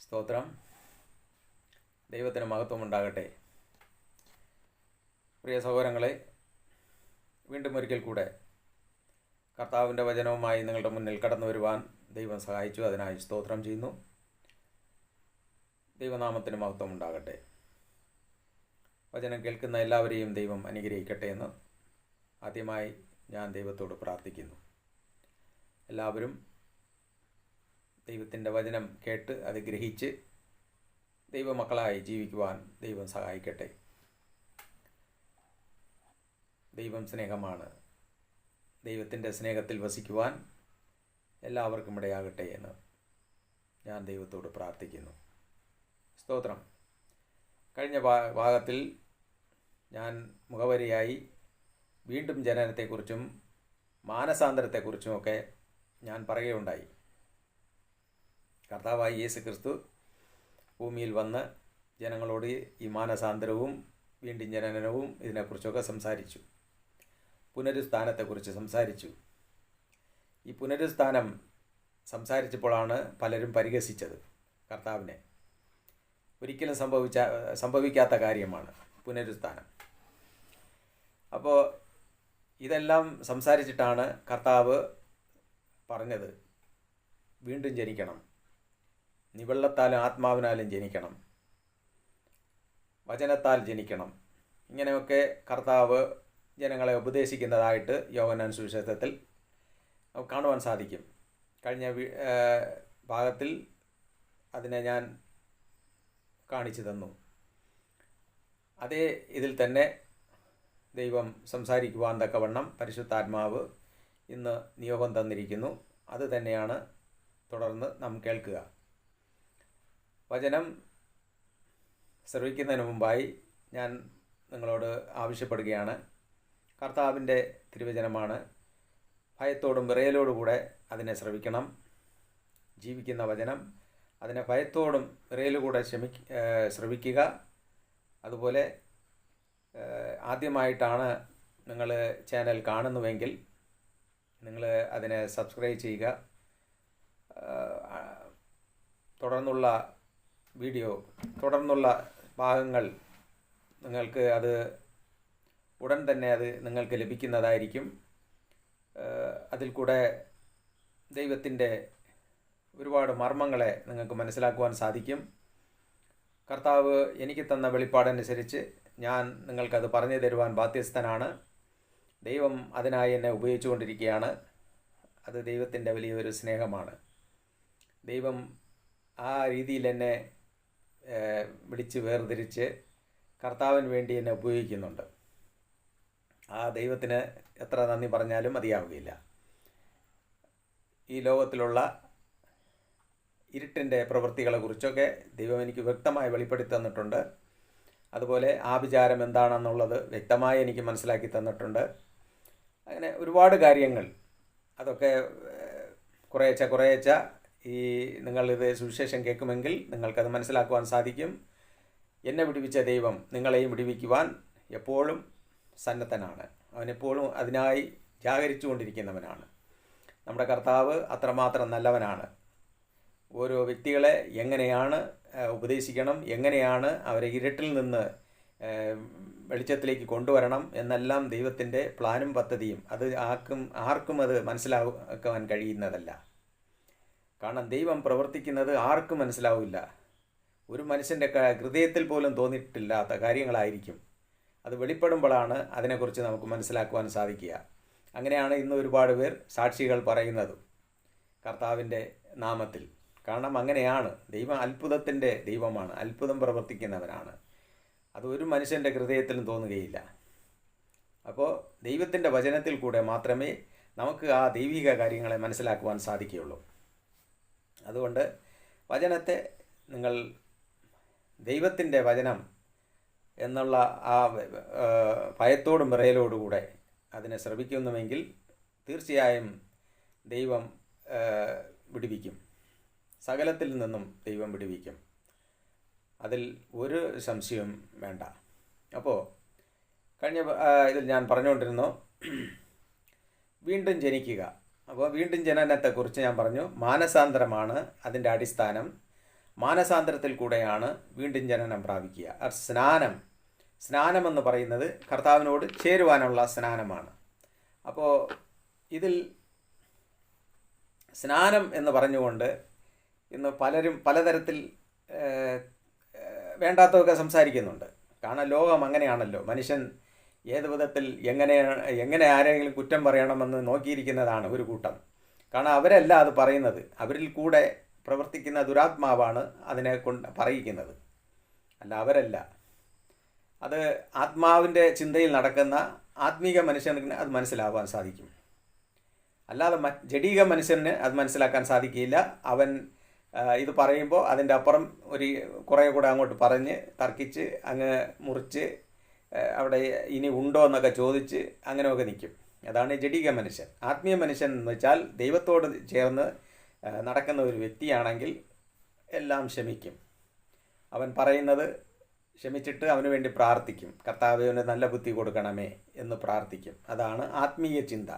സ്തോത്രം. ദൈവത്തിന് മഹത്വമുണ്ടാകട്ടെ. പ്രിയ സഹോദരങ്ങളെ, വീണ്ടും ഒരിക്കൽ കൂടെ കർത്താവിൻ്റെ വചനവുമായി നിങ്ങളുടെ മുന്നിൽ കടന്നു വരുവാൻ ദൈവം സഹായിച്ചു. അതിനായി സ്തോത്രം ചെയ്യുന്നു. ദൈവനാമത്തിന് മഹത്വമുണ്ടാകട്ടെ. വചനം കേൾക്കുന്ന എല്ലാവരെയും ദൈവം അനുഗ്രഹിക്കട്ടെ എന്ന് ആദ്യമായി ഞാൻ ദൈവത്തോട് പ്രാർത്ഥിക്കുന്നു. എല്ലാവരും ദൈവത്തിൻ്റെ വചനം കേട്ട് അത് ഗ്രഹിച്ച് ദൈവമക്കളായി ജീവിക്കുവാൻ ദൈവം സഹായിക്കട്ടെ. ദൈവം സ്നേഹമാണ്. ദൈവത്തിൻ്റെ സ്നേഹത്തിൽ വസിക്കുവാൻ എല്ലാവർക്കും ഇടയാകട്ടെ എന്ന് ഞാൻ ദൈവത്തോട് പ്രാർത്ഥിക്കുന്നു. സ്തോത്രം. കഴിഞ്ഞ ഭാഗത്തിൽ ഞാൻ മുഖവരിയായി വീണ്ടും ജനനത്തെക്കുറിച്ചും മാനസാന്തരത്തെക്കുറിച്ചുമൊക്കെ ഞാൻ പറയുകയുണ്ടായി. കർത്താവായ യേശു ക്രിസ്തു ഭൂമിയിൽ വന്ന് ജനങ്ങളോട് ഈ മാനസാന്തരവും വീണ്ടും ജനനവും ഇതിനെക്കുറിച്ചൊക്കെ സംസാരിച്ചു. പുനരുത്ഥാനത്തെക്കുറിച്ച് സംസാരിച്ചു. ഈ പുനരുത്ഥാനം സംസാരിച്ചപ്പോഴാണ് പലരും പരിഹസിച്ചത് കർത്താവിനെ. ഒരിക്കലും സംഭവിക്കാത്ത കാര്യമാണ് പുനരുത്ഥാനം. അപ്പോൾ ഇതെല്ലാം സംസാരിച്ചിട്ടാണ് കർത്താവ് പറഞ്ഞത്, വീണ്ടും ജനിക്കണം, നീ വെള്ളത്താലും ആത്മാവിനാലും ജനിക്കണം, വചനത്താൽ ജനിക്കണം. ഇങ്ങനെയൊക്കെ കർത്താവ് ജനങ്ങളെ ഉപദേശിക്കുന്നതായിട്ട് യോഹന്നാൻ സുവിശേഷത്തിൽ കാണുവാൻ സാധിക്കും. കഴിഞ്ഞ ഭാഗത്തിൽ അതിനെ ഞാൻ കാണിച്ചു തന്നു. അതേ ഇതിൽ തന്നെ ദൈവം സംസാരിക്കുവാൻ തക്കവണ്ണം പരിശുദ്ധാത്മാവ് ഇന്ന് നിയോഗം തന്നിരിക്കുന്നു. അത് തന്നെയാണ് തുടർന്ന് നാം കേൾക്കുക. വചനം ശ്രവിക്കുന്നതിന് മുമ്പായി ഞാൻ നിങ്ങളോട് ആവശ്യപ്പെടുകയാണ്. കർത്താവിൻ്റെ തിരുവചനമാണ്. ഭയത്തോടും വിറയലോടുകൂടെ അതിനെ ശ്രവിക്കണം. ജീവിക്കുന്ന വചനം, അതിനെ ഭയത്തോടും വിറയലുകൂടെ ശ്രവിക്കുക. അതുപോലെ ആദ്യമായിട്ടാണ് നിങ്ങൾ ചാനൽ കാണുന്നുവെങ്കിൽ നിങ്ങൾ അതിനെ സബ്സ്ക്രൈബ് ചെയ്യുക. തുടർന്നുള്ള വീഡിയോ, തുടർന്നുള്ള ഭാഗങ്ങൾ നിങ്ങൾക്ക് അത് ഉടൻ തന്നെ അത് നിങ്ങൾക്ക് ലഭിക്കുന്നതായിരിക്കും. അതിൽ കൂടെ ദൈവത്തിൻ്റെ ഒരുപാട് മർമ്മങ്ങളെ നിങ്ങൾക്ക് മനസ്സിലാക്കുവാൻ സാധിക്കും. കർത്താവ് എനിക്ക് തന്ന വെളിപ്പാടനുസരിച്ച് ഞാൻ നിങ്ങൾക്കത് പറഞ്ഞു തരുവാൻ ബാധ്യസ്ഥനാണ്. ദൈവം അതിനായി എന്നെ ഉപയോഗിച്ചുകൊണ്ടിരിക്കുകയാണ്. അത് ദൈവത്തിൻ്റെ വലിയൊരു സ്നേഹമാണ്. ദൈവം ആ രീതിയിൽ എന്നെ വിളിച്ച് വേർതിരിച്ച് കർത്താവിന് വേണ്ടി എന്നെ ഉപയോഗിക്കുന്നുണ്ട്. ആ ദൈവത്തിന് എത്ര നന്ദി പറഞ്ഞാലും മതിയാവുകയില്ല. ഈ ലോകത്തിലുള്ള ഇരുട്ടിൻ്റെ പ്രവൃത്തികളെക്കുറിച്ചൊക്കെ ദൈവം എനിക്ക് വ്യക്തമായി വെളിപ്പെടുത്തി തന്നിട്ടുണ്ട്. അതുപോലെ ആഭിചാരം എന്താണെന്നുള്ളത് വ്യക്തമായി എനിക്ക് മനസ്സിലാക്കി തന്നിട്ടുണ്ട്. അങ്ങനെ ഒരുപാട് കാര്യങ്ങൾ, അതൊക്കെ കുറേച്ച ഈ നിങ്ങളിത് സുവിശേഷം കേൾക്കുമെങ്കിൽ നിങ്ങൾക്കത് മനസ്സിലാക്കുവാൻ സാധിക്കും. എന്നെ വിടുവിച്ച ദൈവം നിങ്ങളെയും വിടുവിക്കുവാൻ എപ്പോഴും സന്നദ്ധനാണ്. അവനെപ്പോഴും അതിനായി ജാഗരിച്ചു കൊണ്ടിരിക്കുന്നവനാണ്. നമ്മുടെ കർത്താവ് അത്രമാത്രം നല്ലവനാണ്. ഓരോ വ്യക്തികളെ എങ്ങനെയാണ് ഉപദേശിക്കണം, എങ്ങനെയാണ് അവരെ ഇരുട്ടിൽ നിന്ന് വെളിച്ചത്തിലേക്ക് കൊണ്ടുവരണം എന്നെല്ലാം ദൈവത്തിൻ്റെ പ്ലാനും പദ്ധതിയും അത് ആർക്കും അത് മനസ്സിലാക്കാൻ കഴിയുന്നതല്ല. കാരണം ദൈവം പ്രവർത്തിക്കുന്നത് ആർക്കും മനസ്സിലാവില്ല. ഒരു മനുഷ്യൻ്റെ ഹൃദയത്തിൽ പോലും തോന്നിയിട്ടില്ലാത്ത കാര്യങ്ങളായിരിക്കും. അത് വെളിപ്പെടുമ്പോഴാണ് അതിനെക്കുറിച്ച് നമുക്ക് മനസ്സിലാക്കുവാൻ സാധിക്കുക. അങ്ങനെയാണ് ഇന്ന് ഒരുപാട് പേർ സാക്ഷികൾ പറയുന്നതും കർത്താവിൻ്റെ നാമത്തിൽ. കാരണം അങ്ങനെയാണ്. ദൈവം അത്ഭുതത്തിൻ്റെ ദൈവമാണ്, അത്ഭുതം പ്രവർത്തിക്കുന്നവനാണ്. അത് ഒരു മനുഷ്യൻ്റെ ഹൃദയത്തിലും തോന്നുകയില്ല. അപ്പോൾ ദൈവത്തിൻ്റെ വചനത്തിൽ കൂടെ മാത്രമേ നമുക്ക് ആ ദൈവിക കാര്യങ്ങളെ മനസ്സിലാക്കുവാൻ സാധിക്കുകയുള്ളൂ. അതുകൊണ്ട് വചനത്തെ നിങ്ങൾ ദൈവത്തിൻ്റെ വചനം എന്നുള്ള ആ ഭയത്തോടും വിറയലോടുകൂടെ അതിനെ ശ്രവിക്കുന്നുവെങ്കിൽ തീർച്ചയായും ദൈവം വിടുവിക്കും. സകലത്തിൽ നിന്നും ദൈവം വിടുവിക്കും. അതിൽ ഒരു സംശയവും വേണ്ട. അപ്പോൾ കഴിഞ്ഞ ഇതിൽ ഞാൻ പറഞ്ഞുകൊണ്ടിരുന്നു വീണ്ടും ജനിക്കുക. അപ്പോൾ വീണ്ടും ജനനത്തെക്കുറിച്ച് ഞാൻ പറഞ്ഞു. മാനസാന്തരമാണ് അതിൻ്റെ അടിസ്ഥാനം. മാനസാന്തരത്തിൽ കൂടെയാണ് വീണ്ടും ജനനം പ്രാപിക്കുക. സ്നാനമെന്ന് പറയുന്നത് കർത്താവിനോട് ചേരുവാനുള്ള സ്നാനമാണ്. അപ്പോൾ ഇതിൽ സ്നാനം എന്ന് പറഞ്ഞുകൊണ്ട് ഇന്ന് പലരും പലതരത്തിൽ വേണ്ടാത്തതൊക്കെ സംസാരിക്കുന്നുണ്ട്. കാരണം ലോകം അങ്ങനെയാണല്ലോ. മനുഷ്യൻ ഏത് വിധത്തിൽ എങ്ങനെ ആരെങ്കിലും കുറ്റം പറയണമെന്ന് നോക്കിയിരിക്കുന്നതാണ് ഒരു കൂട്ടം. കാരണം അവരല്ല അത് പറയുന്നത്, അവരിൽ കൂടെ പ്രവർത്തിക്കുന്ന ദുരാത്മാവാണ് അതിനെ കൊണ്ട് പറയിക്കുന്നത്, അല്ല അവരല്ല. അത് ആത്മാവിൻ്റെ ചിന്തയിൽ നടക്കുന്ന ആത്മീക മനുഷ്യന് അത് മനസ്സിലാവാൻ സാധിക്കും. അല്ലാതെ ജഡീക മനുഷ്യന് അത് മനസ്സിലാക്കാൻ സാധിക്കില്ല. അവൻ ഇത് പറയുമ്പോൾ അതിൻ്റെ അപ്പുറം കുറേ കൂടെ അങ്ങോട്ട് പറഞ്ഞ് തർക്കിച്ച് അങ്ങ് മുറിച്ച് അവിടെ ഇനി ഉണ്ടോ എന്നൊക്കെ ചോദിച്ച് അങ്ങനെയൊക്കെ നിൽക്കും. അതാണ് ജഡീക മനുഷ്യൻ. ആത്മീയ മനുഷ്യൻ എന്ന് വെച്ചാൽ ദൈവത്തോട് ചേർന്ന് നടക്കുന്ന ഒരു വ്യക്തിയാണെങ്കിൽ എല്ലാം ക്ഷമിക്കും. അവൻ പറയുന്നത് ക്ഷമിച്ചിട്ട് അവന് വേണ്ടി പ്രാർത്ഥിക്കും. കർത്താവേ അവന് നല്ല ബുദ്ധി കൊടുക്കണമേ എന്ന് പ്രാർത്ഥിക്കും. അതാണ് ആത്മീയ ചിന്ത.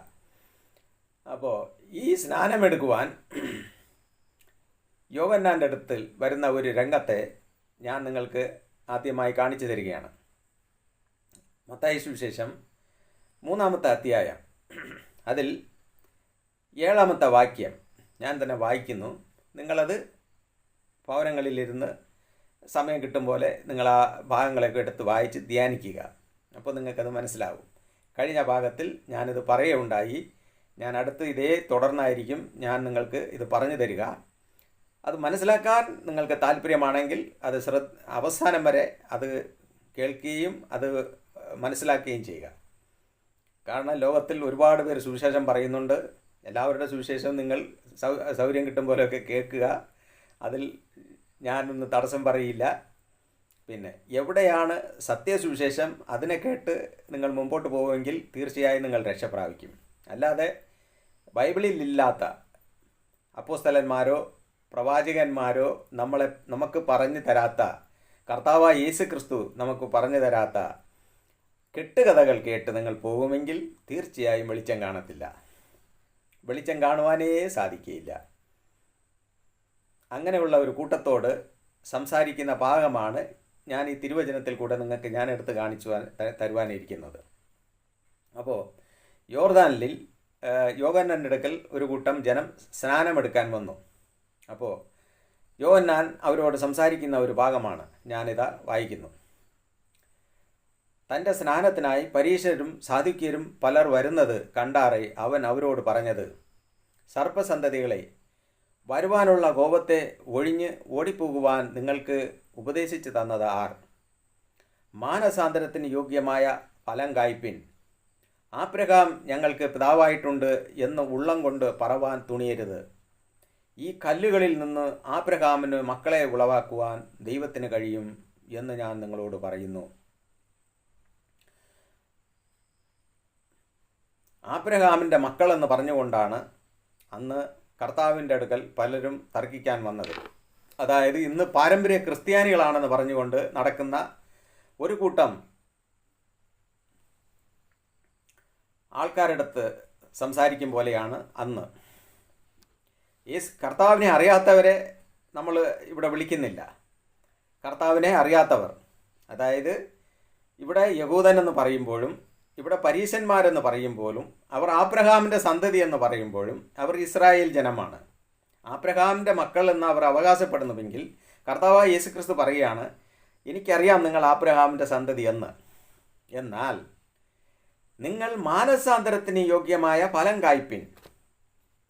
അപ്പോൾ ഈ സ്നാനമെടുക്കുവാൻ യോഹന്നാൻ്റെ അടുത്തിൽ വരുന്ന ഒരു രംഗത്തെ ഞാൻ നിങ്ങൾക്ക് ആദ്യമായി കാണിച്ചു തരികയാണ്. മത്തായി സുവിശേഷം 3-ാമത്തെ അധ്യായം, അതിൽ 7-ാമത്തെ വാക്യം ഞാൻ തന്നെ വായിക്കുന്നു. നിങ്ങളത് ഭവനങ്ങളിലിരുന്ന് സമയം കിട്ടും പോലെ നിങ്ങൾ ആ ഭാഗങ്ങളൊക്കെ എടുത്ത് വായിച്ച് ധ്യാനിക്കുക. അപ്പോൾ നിങ്ങൾക്കത് മനസ്സിലാവും. കഴിഞ്ഞ ഭാഗത്തിൽ ഞാനിത് പറയുകയുണ്ടായി. ഞാൻ അടുത്ത് ഇതേ തുടർന്നായിരിക്കും ഞാൻ നിങ്ങൾക്ക് ഇത് പറഞ്ഞു തരിക. അത് മനസ്സിലാക്കാൻ നിങ്ങൾക്ക് താല്പര്യമാണെങ്കിൽ അത് അവസാനം വരെ അത് കേൾക്കുകയും അത് മനസ്സിലാക്കുകയും ചെയ്യുക. കാരണം ലോകത്തിൽ ഒരുപാട് പേര് സുവിശേഷം പറയുന്നുണ്ട്. എല്ലാവരുടെ സുവിശേഷം നിങ്ങൾ സൗകര്യം കിട്ടും പോലെയൊക്കെ കേൾക്കുക. അതിൽ ഞാനൊന്ന് തടസ്സം പറയില്ല. പിന്നെ എവിടെയാണ് സത്യസുവിശേഷം അതിനെ കേട്ട് നിങ്ങൾ മുമ്പോട്ട് പോകുമെങ്കിൽ തീർച്ചയായും നിങ്ങൾ രക്ഷ പ്രാപിക്കും. അല്ലാതെ ബൈബിളിലില്ലാത്ത അപ്പോസ്തലന്മാരോ പ്രവാചകന്മാരോ നമുക്ക് പറഞ്ഞു തരാത്ത, കർത്താവായ യേശു ക്രിസ്തു നമുക്ക് പറഞ്ഞു തരാത്ത കെട്ടുകഥകൾ കേട്ട് നിങ്ങൾ പോകുമെങ്കിൽ തീർച്ചയായും വെളിച്ചം കാണത്തില്ല. വെളിച്ചം കാണുവാനേ സാധിക്കുകയില്ല. അങ്ങനെയുള്ള ഒരു കൂട്ടത്തോട് സംസാരിക്കുന്ന ഭാഗമാണ് ഞാൻ ഈ തിരുവചനത്തിൽ കൂടെ നിങ്ങൾക്ക് ഞാൻ എടുത്ത് കാണിച്ചു തരുവാനിരിക്കുന്നത്. അപ്പോൾ യോർദാനിൽ യോഹന്നാൻ്റെ അടുക്കൽ ഒരു കൂട്ടം ജനം സ്നാനമെടുക്കാൻ വന്നു. അപ്പോൾ യോഹന്നാൻ അവരോട് സംസാരിക്കുന്ന ഒരു ഭാഗമാണ് ഞാനിതാ വായിക്കുന്നു. തൻ്റെ സ്നാനത്തിനായി പരീശരും സാദുക്യരും പലർ വരുന്നത് കണ്ടാറെ അവൻ അവരോട് പറഞ്ഞത്, സർപ്പസന്തതികളെ, വരുവാനുള്ള കോപത്തെ ഒഴിഞ്ഞ് ഓടിപ്പോകുവാൻ നിങ്ങൾക്ക് ഉപദേശിച്ചു തന്നത് ആർ? മാനസാന്തരത്തിന് യോഗ്യമായ ഫലം കായ്പിൻ. ആബ്രഹാം ഞങ്ങൾക്ക് പിതാവായിട്ടുണ്ട് എന്ന് ഉള്ളം കൊണ്ട് പറവാൻ തുണിയരുത്. ഈ കല്ലുകളിൽ നിന്ന് ആബ്രഹാമിന് മക്കളെ ഉളവാക്കുവാൻ ദൈവത്തിന് കഴിയും എന്ന് ഞാൻ നിങ്ങളോട് പറയുന്നു. ആബ്രഹാമിൻ്റെ മക്കളെന്ന് പറഞ്ഞുകൊണ്ടാണ് അന്ന് കർത്താവിൻ്റെ അടുക്കൽ പലരും തർക്കിക്കാൻ വന്നത്. അതായത് ഇന്ന് പാരമ്പര്യ ക്രിസ്ത്യാനികളാണെന്ന് പറഞ്ഞുകൊണ്ട് നടക്കുന്ന ഒരു കൂട്ടം ആൾക്കാരടുത്ത് സംസാരിക്കും പോലെയാണ് അന്ന്. കർത്താവിനെ അറിയാത്തവരെ നമ്മൾ ഇവിടെ വിളിക്കുന്നില്ല. കർത്താവിനെ അറിയാത്തവർ, അതായത് ഇവിടെ യഹൂദൻ എന്ന് പറയുമ്പോഴും ഇവിടെ പരീശന്മാരെന്ന് പറയുമ്പോഴും അവർ ആബ്രഹാമിൻ്റെ സന്തതി എന്ന് പറയുമ്പോഴും അവർ ഇസ്രായേൽ ജനമാണ്. ആബ്രഹാമിൻ്റെ മക്കൾ എന്ന് അവർ അവകാശപ്പെടുന്നുവെങ്കിൽ കർത്താവായ യേശുക്രിസ്തു പറയുകയാണ്, എനിക്കറിയാം നിങ്ങൾ ആബ്രഹാമിൻ്റെ സന്തതി എന്ന്. എന്നാൽ നിങ്ങൾ മാനസാന്തരത്തിന് യോഗ്യമായ ഫലം കായ്പിൻ.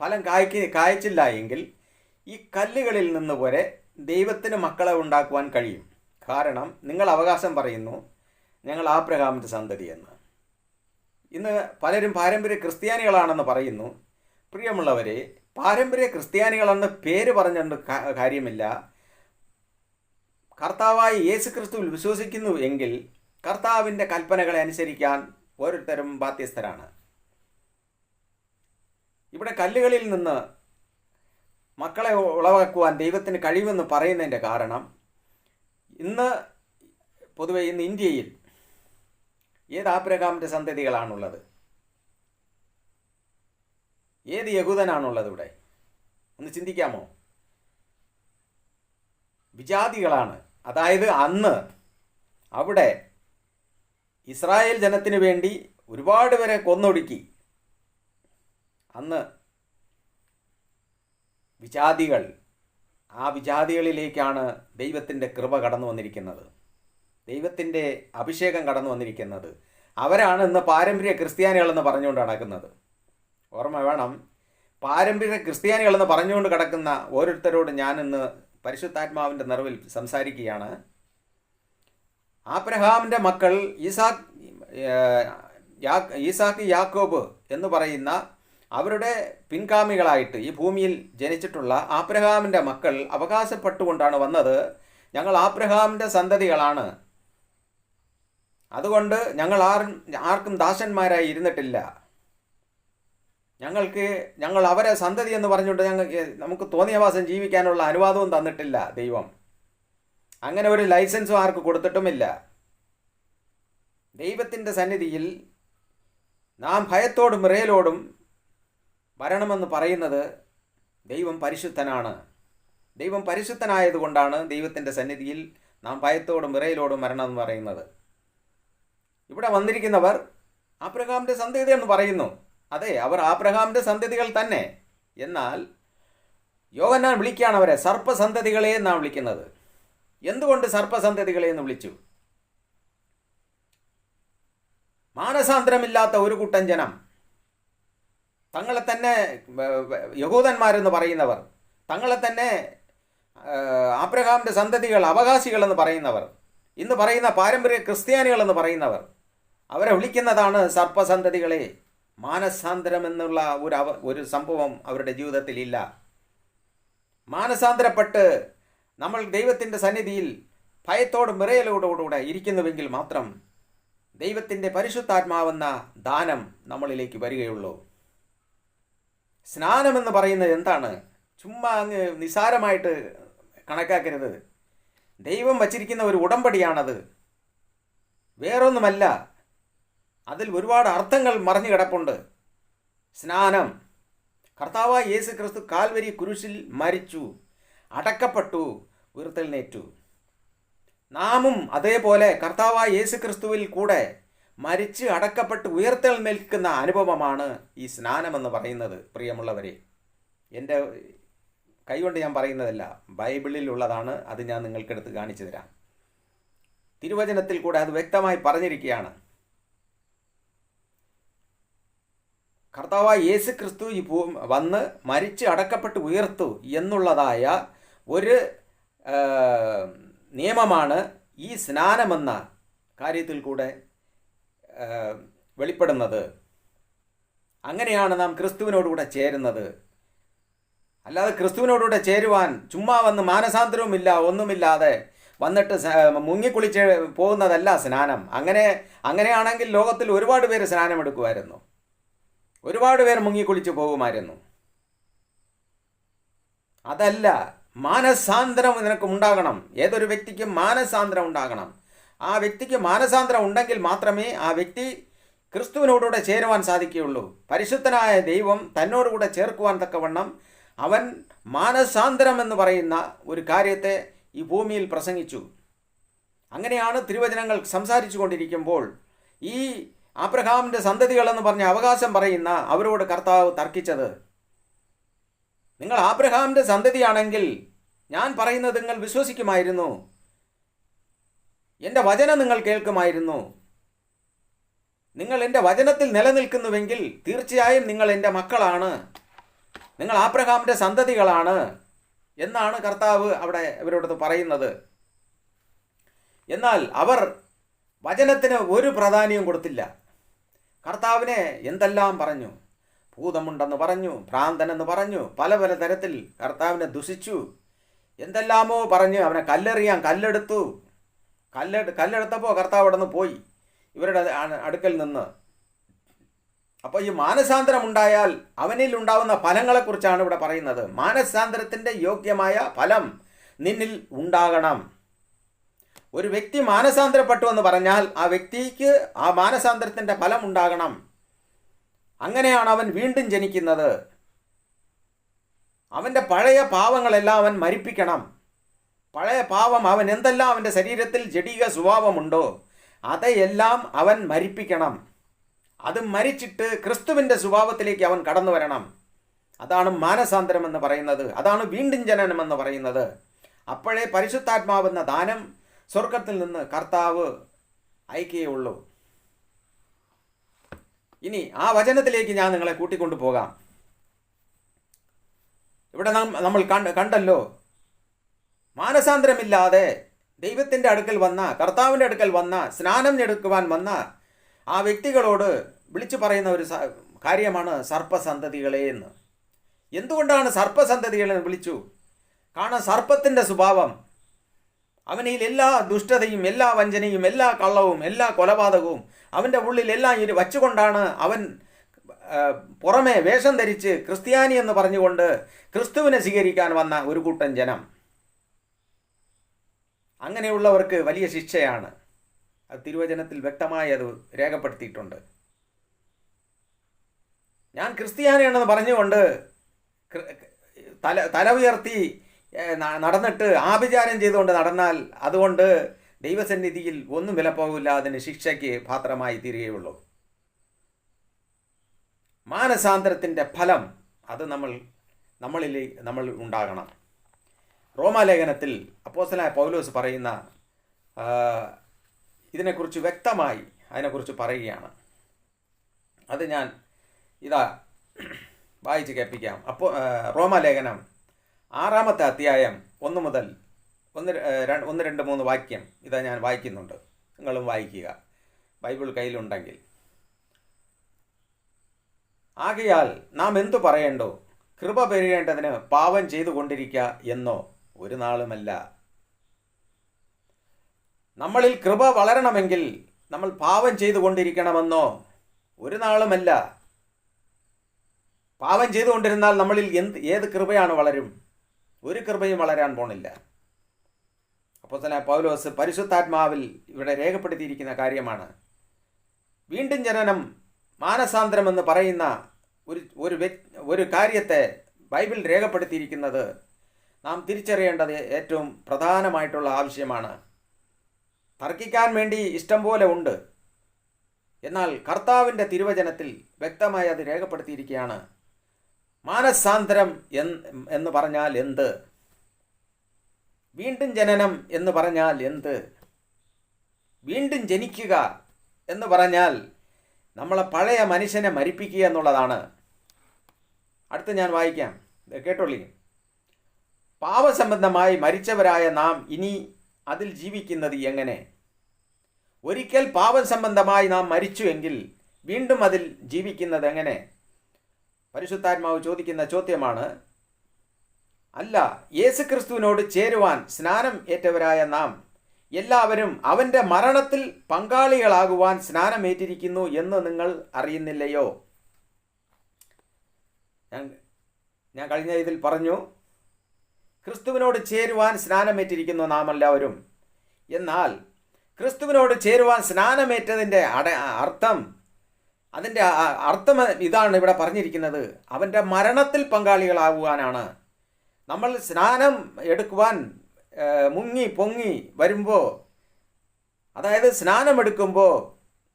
ഫലം കായ്ച്ചില്ല എങ്കിൽ ഈ കല്ലുകളിൽ നിന്ന് വരെ ദൈവത്തിന് മക്കളെ ഉണ്ടാക്കുവാൻ കഴിയും. കാരണം നിങ്ങൾ അവകാശം പറയുന്നു ഞങ്ങൾ ആബ്രഹാമിൻ്റെ സന്തതി എന്ന്. ഇന്ന് പലരും പാരമ്പര്യ ക്രിസ്ത്യാനികളാണെന്ന് പറയുന്നു. പ്രിയമുള്ളവരെ, പാരമ്പര്യ ക്രിസ്ത്യാനികളെന്ന് പേര് പറഞ്ഞുകൊണ്ട് കാര്യമില്ല. കർത്താവായ യേശു ക്രിസ്തുവിൽ വിശ്വസിക്കുന്നു എങ്കിൽ കർത്താവിൻ്റെ കൽപ്പനകളെ അനുസരിക്കാൻ ഓരോരുത്തരും ബാധ്യസ്ഥരാണ്. ഇവിടെ കല്ലുകളിൽ നിന്ന് മക്കളെ ഉളവാക്കുവാൻ ദൈവത്തിന് കഴിയുമെന്ന് പറയുന്നതിൻ്റെ കാരണം, പൊതുവെ ഇന്ന് ഇന്ത്യയിൽ ഏത് ആബ്രഹാമിൻ്റെ സന്തതികളാണുള്ളത്? ഏത് യഹൂദനാണുള്ളത്? ഇവിടെ ഒന്ന് ചിന്തിക്കാമോ? വിജാതികളാണ്. അതായത് അന്ന് അവിടെ ഇസ്രായേൽ ജനത്തിന് വേണ്ടി ഒരുപാട് പേരെ കൊന്നൊടുക്കി. അന്ന് വിജാതികൾ, ആ വിജാതികളിലേക്കാണ് ദൈവത്തിൻ്റെ കൃപ കടന്നു വന്നിരിക്കുന്നത്, ദൈവത്തിൻ്റെ അഭിഷേകം കടന്നു വന്നിരിക്കുന്നത്. അവരാണ് ഇന്ന് പാരമ്പര്യ ക്രിസ്ത്യാനികളെന്ന് പറഞ്ഞുകൊണ്ട് നടക്കുന്നത്. ഓർമ്മ വേണം, പാരമ്പര്യ ക്രിസ്ത്യാനികളെന്ന് പറഞ്ഞുകൊണ്ട് കിടക്കുന്ന ഓരോരുത്തരോട് ഞാൻ ഇന്ന് പരിശുദ്ധാത്മാവിൻ്റെ നിറവിൽ സംസാരിക്കുകയാണ്. ആബ്രഹാമിൻ്റെ മക്കൾ ഈസാക്ക് യാക്കോബ് എന്ന് പറയുന്ന അവരുടെ പിൻഗാമികളായിട്ട് ഈ ഭൂമിയിൽ ജനിച്ചിട്ടുള്ള ആബ്രഹാമിൻ്റെ മക്കൾ അവകാശപ്പെട്ടുകൊണ്ടാണ് വന്നത്. ഞങ്ങൾ ആബ്രഹാമിൻ്റെ സന്തതികളാണ്, അതുകൊണ്ട് ഞങ്ങൾ ആർക്കും ദാസന്മാരായി ഇരുന്നിട്ടില്ല, ഞങ്ങൾ അവരെ സന്തതി എന്ന് പറഞ്ഞുകൊണ്ട് നമുക്ക് തോന്നിയ വാസം ജീവിക്കാനുള്ള അനുവാദവും തന്നിട്ടില്ല ദൈവം. അങ്ങനെ ഒരു ലൈസൻസും ആർക്ക് കൊടുത്തിട്ടുമില്ല. ദൈവത്തിൻ്റെ സന്നിധിയിൽ നാം ഭയത്തോടും വിറയലോടും വരണമെന്ന് പറയുന്നത് ദൈവം പരിശുദ്ധനാണ്. ദൈവം പരിശുദ്ധനായതുകൊണ്ടാണ് ദൈവത്തിൻ്റെ സന്നിധിയിൽ നാം ഭയത്തോടും വിറയലോടും വരണമെന്ന് പറയുന്നത്. ഇവിടെ വന്നിരിക്കുന്നവർ ആബ്രഹാമിൻ്റെ സന്തതി എന്ന് പറയുന്നു. അതെ, അവർ ആബ്രഹാമിൻ്റെ സന്തതികൾ തന്നെ. എന്നാൽ യോഹന്നാൻ വിളിക്കുകയാണ് അവരെ സർപ്പസന്തതികളെ എന്നാണ് വിളിക്കുന്നത്. എന്തുകൊണ്ട് സർപ്പസന്തതികളെ എന്ന് വിളിച്ചു? മാനസാന്തരമില്ലാത്ത ഒരു കൂട്ടം ജനം, തങ്ങളെ തന്നെ യഹൂദന്മാരെന്ന് പറയുന്നവർ, തങ്ങളെ തന്നെ ആബ്രഹാമിൻ്റെ സന്തതികൾ, അവകാശികളെന്ന് പറയുന്നവർ, ഇന്ന് പറയുന്ന പാരമ്പര്യ ക്രിസ്ത്യാനികളെന്ന് പറയുന്നവർ, അവരെ വിളിക്കുന്നതാണ് സർപ്പസന്തതികളെ. മാനസാന്തരം എന്നുള്ള ഒരു സംഭവം അവരുടെ ജീവിതത്തിലില്ല. മാനസാന്തരപ്പെട്ട് നമ്മൾ ദൈവത്തിൻ്റെ സന്നിധിയിൽ ഭയത്തോടും വിറയലോടുകൂടെ ഇരിക്കുന്നുവെങ്കിൽ മാത്രം ദൈവത്തിൻ്റെ പരിശുദ്ധാത്മാവെന്ന ദാനം നമ്മളിലേക്ക് വരികയുള്ളൂ. സ്നാനമെന്ന് പറയുന്നത് എന്താണ്? ചുമ്മാ അങ്ങ് നിസാരമായിട്ട് കണക്കാക്കരുത്. ദൈവം വച്ചിരിക്കുന്ന ഒരു ഉടമ്പടിയാണത്, വേറൊന്നുമല്ല. അതിൽ ഒരുപാട് അർത്ഥങ്ങൾ മറഞ്ഞു കിടപ്പുണ്ട്. സ്നാനം, കർത്താവായ യേശു ക്രിസ്തു കാൽവരി കുരിശിൽ മരിച്ചു, അടക്കപ്പെട്ടു, ഉയർത്തെഴുന്നേറ്റു. നാമും അതേപോലെ കർത്താവായ യേശു ക്രിസ്തുവിൽ കൂടെ മരിച്ച് അടക്കപ്പെട്ട് ഉയർത്തെഴുന്നേൽക്കുന്ന അനുഭവമാണ് ഈ സ്നാനമെന്ന് പറയുന്നത്. പ്രിയമുള്ളവരെ, എൻ്റെ കൈകൊണ്ട് ഞാൻ പറയുന്നതല്ല, ബൈബിളിലുള്ളതാണ്. അത് ഞാൻ നിങ്ങൾക്കെടുത്ത് കാണിച്ചു തരാം. തിരുവചനത്തിൽ കൂടെ അത് വ്യക്തമായി പറഞ്ഞിരിക്കുകയാണ്. കർത്താവായ യേശു ക്രിസ്തു ഈ വന്ന് മരിച്ച് അടക്കപ്പെട്ട് ഉയർത്തു എന്നുള്ളതായ ഒരു നിയമമാണ് ഈ സ്നാനമെന്ന കാര്യത്തിൽ കൂടെ വെളിപ്പെടുന്നത്. അങ്ങനെയാണ് നാം ക്രിസ്തുവിനോടുകൂടെ ചേരുന്നത്. അല്ലാതെ ക്രിസ്തുവിനോടുകൂടെ ചേരുവാൻ ചുമ്മാ വന്ന് മാനസാന്തരവുമില്ല, ഒന്നുമില്ലാതെ വന്നിട്ട് മുങ്ങിക്കുളിച്ച് പോകുന്നതല്ല സ്നാനം. അങ്ങനെയാണെങ്കിൽ ലോകത്തിൽ ഒരുപാട് പേര് സ്നാനമെടുക്കുമായിരുന്നു, ഒരുപാട് പേർ മുങ്ങിക്കുളിച്ച് പോകുമായിരുന്നു. അതല്ല, മാനസാന്തരം നിനക്ക് ഉണ്ടാകണം. ഏതൊരു വ്യക്തിക്കും മാനസാന്തരം ഉണ്ടാകണം. ആ വ്യക്തിക്ക് മാനസാന്തരം ഉണ്ടെങ്കിൽ മാത്രമേ ആ വ്യക്തി ക്രിസ്തുവിനോടുകൂടെ ചേരുവാൻ സാധിക്കുകയുള്ളൂ. പരിശുദ്ധനായ ദൈവം തന്നോടുകൂടെ ചേർക്കുവാൻ തക്കവണ്ണം അവൻ മാനസാന്തരം എന്ന് പറയുന്ന ഒരു കാര്യത്തെ ഈ ഭൂമിയിൽ പ്രസംഗിച്ചു. അങ്ങനെയാണ് തിരുവചനങ്ങൾ സംസാരിച്ചു കൊണ്ടിരിക്കുമ്പോൾ ഈ ആബ്രഹാമിൻ്റെ സന്തതികളെന്ന് പറഞ്ഞ അവകാശം പറയുന്ന അവരോട് കർത്താവ് തർക്കിച്ചത്, നിങ്ങൾ ആബ്രഹാമിൻ്റെ സന്തതിയാണെങ്കിൽ ഞാൻ പറയുന്നത് നിങ്ങൾ വിശ്വസിക്കുമായിരുന്നു, എൻ്റെ വചനം നിങ്ങൾ കേൾക്കുമായിരുന്നു. നിങ്ങൾ എൻ്റെ വചനത്തിൽ നിലനിൽക്കുന്നുവെങ്കിൽ തീർച്ചയായും നിങ്ങൾ എൻ്റെ മക്കളാണ്, നിങ്ങൾ ആബ്രഹാമിൻ്റെ സന്തതികളാണ് എന്നാണ് കർത്താവ് അവിടെ ഇവരോട് പറയുന്നത്. എന്നാൽ അവർ വചനത്തിന് ഒരു പ്രാധാന്യവും കൊടുത്തില്ല. കർത്താവിനെ എന്തെല്ലാം പറഞ്ഞു, ഭൂതമുണ്ടെന്ന് പറഞ്ഞു, ഭ്രാന്തനെന്ന് പറഞ്ഞു, പല പല തരത്തിൽ കർത്താവിനെ ദുഷിച്ചു, എന്തെല്ലാമോ പറഞ്ഞ് അവനെ കല്ലെറിയാൻ കല്ലെടുത്തു. കല്ലെടുത്തപ്പോൾ കർത്താവ് അവിടെ നിന്ന് പോയി ഇവരുടെ അടുക്കൽ നിന്ന്. അപ്പോൾ ഈ മാനസാന്തരം ഉണ്ടായാൽ അവനിൽ ഉണ്ടാവുന്ന ഫലങ്ങളെക്കുറിച്ചാണ് ഇവിടെ പറയുന്നത്. മാനസാന്തരത്തിൻ്റെ യോഗ്യമായ ഫലം നിന്നിൽ ഉണ്ടാകണം. ഒരു വ്യക്തി മാനസാന്തരപ്പെട്ടു എന്ന് പറഞ്ഞാൽ ആ വ്യക്തിക്ക് ആ മാനസാന്തരത്തിൻ്റെ ഫലം ഉണ്ടാകണം. അങ്ങനെയാണ് അവൻ വീണ്ടും ജനിക്കുന്നത്. അവൻ്റെ പഴയ പാവങ്ങളെല്ലാം അവൻ മരിപ്പിക്കണം. പഴയ പാവം, അവൻ എന്തെല്ലാം അവൻ്റെ ശരീരത്തിൽ ജഡിക സ്വഭാവമുണ്ടോ അതെല്ലാം അവൻ മരിപ്പിക്കണം. അത് മരിച്ചിട്ട് ക്രിസ്തുവിൻ്റെ സ്വഭാവത്തിലേക്ക് അവൻ കടന്നു വരണം. അതാണ് മാനസാന്തരം എന്ന് പറയുന്നത്. അതാണ് വീണ്ടും ജനനം എന്ന് പറയുന്നത്. അപ്പോഴേ പരിശുദ്ധാത്മാവെന്ന ദാനം സ്വർഗത്തിൽ നിന്ന് കർത്താവ് അയക്കുകയുള്ളൂ. ഇനി ആ വചനത്തിലേക്ക് ഞാൻ നിങ്ങളെ കൂട്ടിക്കൊണ്ടു പോകാം. ഇവിടെ നമ്മൾ കണ്ടല്ലോ, മാനസാന്തരമില്ലാതെ ദൈവത്തിൻ്റെ അടുക്കൽ വന്ന, കർത്താവിൻ്റെ അടുക്കൽ വന്ന, സ്നാനം എടുക്കുവാൻ വന്ന ആ വ്യക്തികളോട് വിളിച്ചു പറയുന്ന ഒരു കാര്യമാണ് സർപ്പസന്തതികളെ എന്ന്. എന്തുകൊണ്ടാണ് സർപ്പസന്തതികളെ വിളിച്ചു? കാരണം സർപ്പത്തിൻ്റെ സ്വഭാവം, അവനിൽ എല്ലാ ദുഷ്ടതയും, എല്ലാ വഞ്ചനയും, എല്ലാ കള്ളവും, എല്ലാ കൊലപാതകവും അവൻ്റെ ഉള്ളിൽ എല്ലാം വച്ചുകൊണ്ടാണ് അവൻ പുറമെ വേഷം ധരിച്ച് ക്രിസ്ത്യാനി എന്ന് പറഞ്ഞുകൊണ്ട് ക്രിസ്തുവിനെ സ്വീകരിക്കാൻ വന്ന ഒരു കൂട്ടം ജനം. അങ്ങനെയുള്ളവർക്ക് വലിയ ശിക്ഷയാണ്. അത് തിരുവചനത്തിൽ വ്യക്തമായി അത് രേഖപ്പെടുത്തിയിട്ടുണ്ട്. ഞാൻ ക്രിസ്ത്യാനിയാണെന്ന് പറഞ്ഞുകൊണ്ട് തല ഉയർത്തി നടന്നിട്ട് ആഭിചാരം ചെയ്തുകൊണ്ട് നടന്നാൽ അതുകൊണ്ട് ദൈവസന്നിധിയിൽ ഒന്നും വിലപ്പോകില്ല, അതിന് ശിക്ഷയ്ക്ക് പാത്രമായി തീരുകയുള്ളൂ. മാനസാന്തരത്തിൻ്റെ ഫലം അത് നമ്മളിൽ ഉണ്ടാകണം. റോമാലേഖനത്തിൽ അപ്പോസ്തലനായ പൗലോസ് പറയുന്ന ഇതിനെക്കുറിച്ച് വ്യക്തമായി അതിനെക്കുറിച്ച് പറയുകയാണ്. അത് ഞാൻ വായിച്ച് കേൾപ്പിക്കാം. റോമാലേഖനം 6-ാമത്തെ അധ്യായം 1 മുതൽ 1, 2, 3 വാക്യം ഞാൻ വായിക്കുന്നുണ്ട്. നിങ്ങളും വായിക്കുക, ബൈബിൾ കയ്യിലുണ്ടെങ്കിൽ. ആകയാൽ നാം എന്തു പറയേണ്ടോ? കൃപ പെരുകേണ്ടതിന് പാപം ചെയ്തുകൊണ്ടിരിക്കുക എന്നോ? ഒരു നാളുമല്ല. നമ്മളിൽ കൃപ വളരണമെങ്കിൽ നമ്മൾ പാപം ചെയ്തുകൊണ്ടിരിക്കണമെന്നോ? ഒരു നാളുമല്ല. പാപം ചെയ്തുകൊണ്ടിരുന്നാൽ നമ്മളിൽ ഏത് കൃപയാണ് വളരും? ഒരു കൃപയും വളരാൻ പോണില്ല. അപ്പോസ്തലനായ പൗലോസ് പരിശുദ്ധാത്മാവിൽ ഇവിടെ രേഖപ്പെടുത്തിയിരിക്കുന്ന കാര്യമാണ്. വീണ്ടും ജനനം, മാനസാന്തരം എന്ന് പറയുന്ന ഒരു കാര്യത്തെ ബൈബിൾ രേഖപ്പെടുത്തിയിരിക്കുന്നത് നാം തിരിച്ചറിയേണ്ടത് ഏറ്റവും പ്രധാനമായിട്ടുള്ള ആവശ്യമാണ്. തർക്കിക്കാൻ വേണ്ടി ഇഷ്ടം പോലെ ഉണ്ട്. എന്നാൽ കർത്താവിൻ്റെ തിരുവചനത്തിൽ വ്യക്തമായി അത് രേഖപ്പെടുത്തിയിരിക്കുകയാണ്. മാനസാന്തരം എന്ന് പറഞ്ഞാൽ എന്ത്? വീണ്ടും ജനനം എന്ന് പറഞ്ഞാൽ എന്ത്? വീണ്ടും ജനിക്കുക എന്ന് പറഞ്ഞാൽ നമ്മളെ പഴയ മനുഷ്യനെ മരിപ്പിക്കുക എന്നുള്ളതാണ്. അടുത്ത് ഞാൻ വായിക്കാം, കേട്ടോളി. പാപസംബന്ധമായി മരിച്ചവരായ നാം ഇനി അതിൽ ജീവിക്കുന്നത് എങ്ങനെ? ഒരിക്കൽ പാപം സംബന്ധമായി നാം മരിച്ചുവെങ്കിൽ വീണ്ടും അതിൽ ജീവിക്കുന്നത് എങ്ങനെ? പരിശുദ്ധാത്മാവ് ചോദിക്കുന്ന ചോദ്യമാണ്. അല്ല, യേശുക്രിസ്തുവിനോട് ചേരുവാൻ സ്നാനം ഏറ്റവരായ നാം എല്ലാവരും അവൻ്റെ മരണത്തിൽ പങ്കാളികളാകുവാൻ സ്നാനമേറ്റിരിക്കുന്നു എന്ന് നിങ്ങൾ അറിയുന്നില്ലയോ? ഞാൻ കഴിഞ്ഞ ഇതിൽ പറഞ്ഞു, ക്രിസ്തുവിനോട് ചേരുവാൻ സ്നാനമേറ്റിരിക്കുന്നു നാം എല്ലാവരും. എന്നാൽ ക്രിസ്തുവിനോട് ചേരുവാൻ സ്നാനമേറ്റതിൻ്റെ അർത്ഥം, അതിൻ്റെ അർത്ഥം ഇതാണ് ഇവിടെ പറഞ്ഞിരിക്കുന്നത്. അവൻ്റെ മരണത്തിൽ പങ്കാളികളാകുവാനാണ്. നമ്മൾ സ്നാനം എടുക്കുവാൻ മുങ്ങി പൊങ്ങി വരുമ്പോൾ, അതായത് സ്നാനമെടുക്കുമ്പോൾ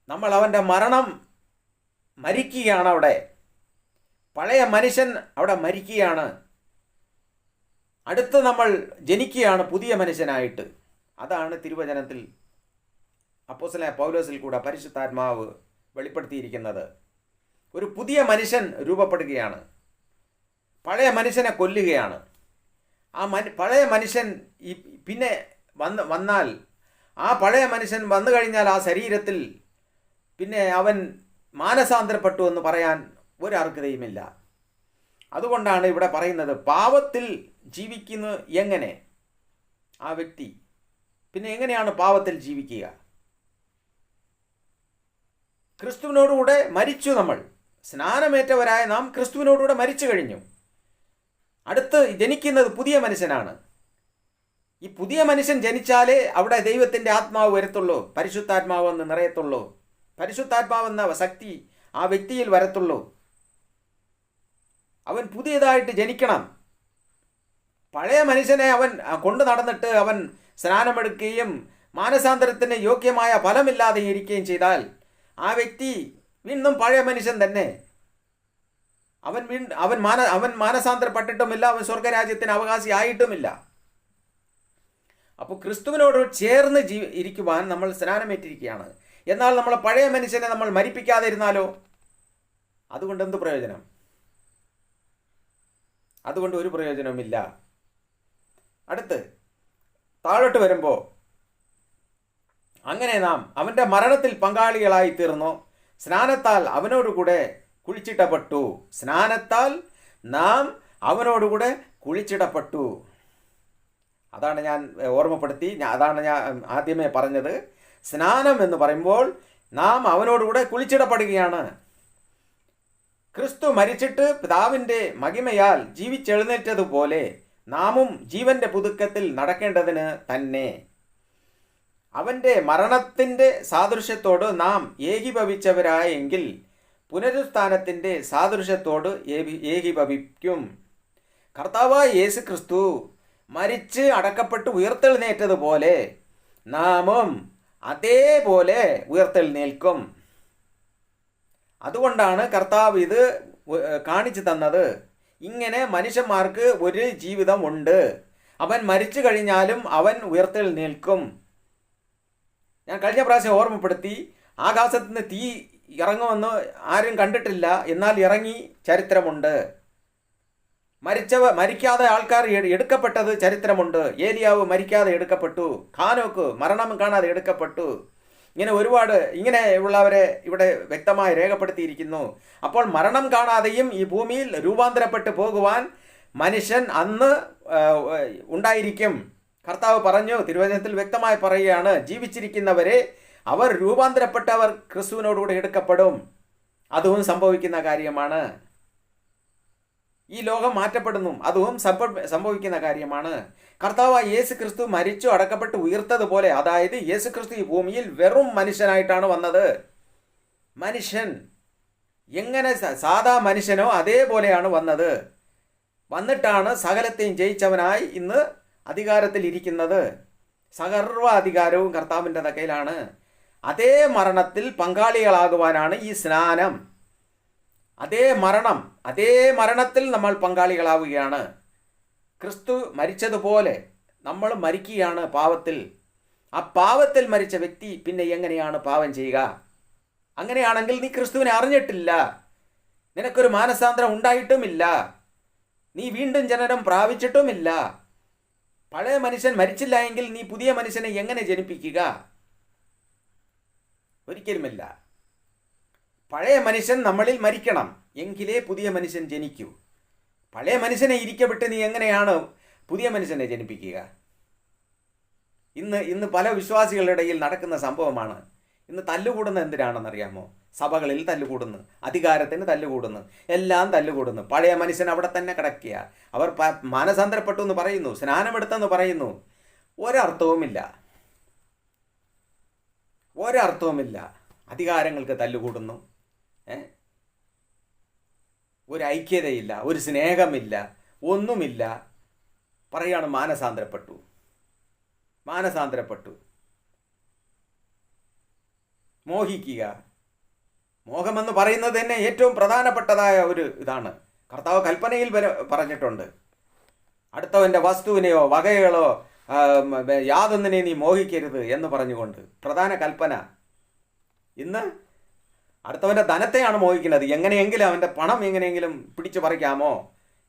നമ്മൾ അവൻ്റെ മരിക്കുകയാണ്. അവിടെ പഴയ മനുഷ്യൻ അവിടെ മരിക്കുകയാണ്. അടുത്ത് നമ്മൾ ജനിക്കുകയാണ് പുതിയ മനുഷ്യനായിട്ട്. അതാണ് തിരുവചനത്തിൽ അപ്പോസ്തലനായ പൗലോസിൽ കൂടെ പരിശുദ്ധാത്മാവ് വെളിപ്പെടുത്തിയിരിക്കുന്നത്. ഒരു പുതിയ മനുഷ്യൻ രൂപപ്പെടുകയാണ്. പഴയ മനുഷ്യനെ കൊല്ലുകയാണ്. പഴയ മനുഷ്യൻ പിന്നെ വന്നാൽ, ആ പഴയ മനുഷ്യൻ വന്നു കഴിഞ്ഞാൽ ആ ശരീരത്തിൽ പിന്നെ അവൻ മാനസാന്തരപ്പെട്ടു എന്ന് പറയാൻ ഒരർഹതയുമില്ല. അതുകൊണ്ടാണ് ഇവിടെ പറയുന്നത്, പാപത്തിൽ ജീവിക്കുന്ന എങ്ങനെ ആ വ്യക്തി പിന്നെ എങ്ങനെയാണ് പാപത്തിൽ ജീവിക്കുക? ക്രിസ്തുവിനോടുകൂടെ മരിച്ചു. നമ്മൾ സ്നാനമേറ്റവരായ നാം ക്രിസ്തുവിനോടുകൂടെ മരിച്ചു കഴിഞ്ഞു. അടുത്ത് ജനിക്കുന്നത് പുതിയ മനുഷ്യനാണ്. ഈ പുതിയ മനുഷ്യൻ ജനിച്ചാലേ അവിടെ ദൈവത്തിൻ്റെ ആത്മാവ് വരത്തുള്ളൂ, പരിശുദ്ധാത്മാവെന്ന് നിറയത്തുള്ളൂ, പരിശുദ്ധാത്മാവെന്ന ശക്തി ആ വ്യക്തിയിൽ വരത്തുള്ളൂ. അവൻ പുതിയതായിട്ട് ജനിക്കണം. പഴയ മനുഷ്യനെ അവൻ കൊണ്ടു നടന്നിട്ട് അവൻ സ്നാനമെടുക്കുകയും മാനസാന്തരത്തിന് യോഗ്യമായ ഫലമില്ലാതെ ഇരിക്കുകയും ചെയ്താൽ ആ വ്യക്തി വീണ്ടും പഴയ മനുഷ്യൻ തന്നെ. അവൻ മാനസാന്തരപ്പെട്ടിട്ടുമില്ല, അവൻ സ്വർഗരാജ്യത്തിന് അവകാശിയായിട്ടുമില്ല. അപ്പോൾ ക്രിസ്തുവിനോട് ചേർന്ന് ഇരിക്കുവാൻ നമ്മൾ സ്നാനമേറ്റിരിക്കുകയാണ്. എന്നാൽ നമ്മളെ പഴയ മനുഷ്യനെ നമ്മൾ മരിപ്പിക്കാതെ ഇരുന്നാലോ? അതുകൊണ്ട് എന്ത് പ്രയോജനം? അതുകൊണ്ട് ഒരു പ്രയോജനവുമില്ല. അടുത്ത് താഴോട്ട് വരുമ്പോൾ, അങ്ങനെ നാം അവൻ്റെ മരണത്തിൽ പങ്കാളികളായി തീർന്നു, സ്നാനത്താൽ അവനോടുകൂടെ കുഴിച്ചിടപ്പെട്ടു. സ്നാനത്താൽ നാം അവനോടുകൂടെ കുഴിച്ചിടപ്പെട്ടു. അതാണ് ഞാൻ ഓർമ്മപ്പെടുത്തി, അതാണ് ഞാൻ ആദ്യമേ പറഞ്ഞത്. സ്നാനം എന്ന് പറയുമ്പോൾ നാം അവനോടുകൂടെ കുഴിച്ചിടപ്പെടുകയാണ്. ക്രിസ്തു മരിച്ചിട്ട് പിതാവിൻ്റെ മഹിമയാൽ ജീവിച്ചെഴുന്നേറ്റതുപോലെ നാമും ജീവന്റെ പുതുക്കത്തിൽ നടക്കേണ്ടതിന് തന്നെ അവൻ്റെ മരണത്തിൻ്റെ സാദൃശ്യത്തോട് നാം ഏകീഭവിച്ചവരായെങ്കിൽ പുനരുത്ഥാനത്തിൻ്റെ സാദൃശ്യത്തോട് ഏകീഭവിക്കും. കർത്താവായ യേശു ക്രിസ്തു മരിച്ച് അടക്കപ്പെട്ട് ഉയർത്തെഴുന്നേറ്റതുപോലെ നാമും അതേപോലെ ഉയർത്തെഴുന്നേൽക്കും. അതുകൊണ്ടാണ് കർത്താവ് ഇത് കാണിച്ചു തന്നത്. ഇങ്ങനെ മനുഷ്യന്മാർക്ക് ഒരു ജീവിതം ഉണ്ട്. അവൻ മരിച്ചു കഴിഞ്ഞാലും അവൻ ഉയർത്തെഴുന്നേൽക്കും. ഞാൻ കഴിഞ്ഞ പ്രാവശ്യം ഓർമ്മപ്പെടുത്തി, ആകാശത്ത് നിന്ന് തീ ഇറങ്ങുമെന്ന് ആരും കണ്ടിട്ടില്ല, എന്നാൽ ഇറങ്ങി ചരിത്രമുണ്ട്. മരിക്കാതെ ആൾക്കാർ എടുക്കപ്പെട്ടത് ചരിത്രമുണ്ട്. ഏലിയാവ് മരിക്കാതെ എടുക്കപ്പെട്ടു, ഖാനോക്ക് മരണം കാണാതെ എടുക്കപ്പെട്ടു. ഇങ്ങനെ ഒരുപാട് ഇങ്ങനെയുള്ളവരെ ഇവിടെ വ്യക്തമായി രേഖപ്പെടുത്തിയിരിക്കുന്നു. അപ്പോൾ മരണം കാണാതെയും ഈ ഭൂമിയിൽ രൂപാന്തരപ്പെട്ട് പോകുവാൻ മനുഷ്യൻ അന്ന് ഉണ്ടായിരിക്കും. കർത്താവ് പറഞ്ഞു, തിരുവചനത്തിൽ വ്യക്തമായി പറയുകയാണ്, ജീവിച്ചിരിക്കുന്നവരെ അവർ രൂപാന്തരപ്പെട്ടവർ ക്രിസ്തുവിനോടുകൂടെ എടുക്കപ്പെടും. അതും സംഭവിക്കുന്ന കാര്യമാണ്. ഈ ലോകം മാറ്റപ്പെടുന്നു, അതും സംഭവിക്കുന്ന കാര്യമാണ്. കർത്താവായ യേശു ക്രിസ്തു മരിച്ചു അടക്കപ്പെട്ട് ഉയർത്തതുപോലെ, അതായത് യേശു ക്രിസ്തു ഈ ഭൂമിയിൽ വെറും മനുഷ്യനായിട്ടാണ് വന്നത്. മനുഷ്യൻ എങ്ങനെ സാധാ മനുഷ്യനോ അതേപോലെയാണ് വന്നത്. വന്നിട്ടാണ് സകലത്തെയും ജയിച്ചവനായി ഇന്ന് അധികാരത്തിൽ ഇരിക്കുന്നത്. സർവ്വ അധികാരവും കർത്താവിൻ്റെ കയ്യിലാണ്. അതേ മരണത്തിൽ പങ്കാളികളാകുവാനാണ് ഈ സ്നാനം. അതേ മരണത്തിൽ നമ്മൾ പങ്കാളികളാവുകയാണ്. ക്രിസ്തു മരിച്ചതുപോലെ നമ്മൾ മരിക്കുകയാണ് പാവത്തിൽ. ആ പാവത്തിൽ മരിച്ച വ്യക്തി പിന്നെ എങ്ങനെയാണ് പാവം ചെയ്യുക? അങ്ങനെയാണെങ്കിൽ നീ ക്രിസ്തുവിനെ അറിഞ്ഞിട്ടില്ല, നിനക്കൊരു മാനസാന്തരം ഉണ്ടായിട്ടുമില്ല, നീ വീണ്ടും ജനനം പ്രാപിച്ചിട്ടുമില്ല. പഴയ മനുഷ്യൻ മരിച്ചില്ല എങ്കിൽ നീ പുതിയ മനുഷ്യനെ എങ്ങനെ ജനിപ്പിക്കുക? ഒരിക്കലുമില്ല. പഴയ മനുഷ്യൻ നമ്മളിൽ മരിക്കണം, എങ്കിലേ പുതിയ മനുഷ്യൻ ജനിക്കൂ. പഴയ മനുഷ്യനെ ഇരിക്കപ്പെട്ട് നീ എങ്ങനെയാണ് പുതിയ മനുഷ്യനെ ജനിപ്പിക്കുക? ഇന്ന് പല വിശ്വാസികളുടെ ഇടയിൽ നടക്കുന്ന സംഭവമാണ്. ഇന്ന് തല്ലുകൂടുന്ന എന്തിനാണെന്നറിയാമോ? സഭകളിൽ തല്ലുകൂടുന്നു, അധികാരത്തിന് തല്ലുകൂടുന്നു, എല്ലാം തല്ലുകൂടുന്നു. പഴയ മനുഷ്യൻ അവിടെ തന്നെ കിടക്കുക. അവർ മാനസാന്തരപ്പെട്ടു എന്ന് പറയുന്നു, സ്നാനമെടുത്തെന്ന് പറയുന്നു. ഒരർത്ഥവുമില്ല. അധികാരങ്ങൾക്ക് തല്ലുകൂടുന്നു. ഒരു ഐക്യതയില്ല, ഒരു സ്നേഹമില്ല, ഒന്നുമില്ല. പറയാണ് മാനസാന്തരപ്പെട്ടു. മോഹിക്കുക. മോഹമെന്ന് പറയുന്നത് തന്നെ ഏറ്റവും പ്രധാനപ്പെട്ടതായ ഒരു ഇതാണ്. കർത്താവ് കൽപ്പനയിൽ പറഞ്ഞിട്ടുണ്ട്, അടുത്തവൻ്റെ വസ്തുവിനെയോ വകകളോ യാതൊന്നിനെ നീ മോഹിക്കരുത് എന്ന് പറഞ്ഞുകൊണ്ട്. പ്രധാന കൽപ്പന. ഇന്ന് അടുത്തവൻ്റെ ധനത്തെയാണ് മോഹിക്കുന്നത്. എങ്ങനെയെങ്കിലും അവൻ്റെ പണം എങ്ങനെയെങ്കിലും പിടിച്ചു പറിക്കാമോ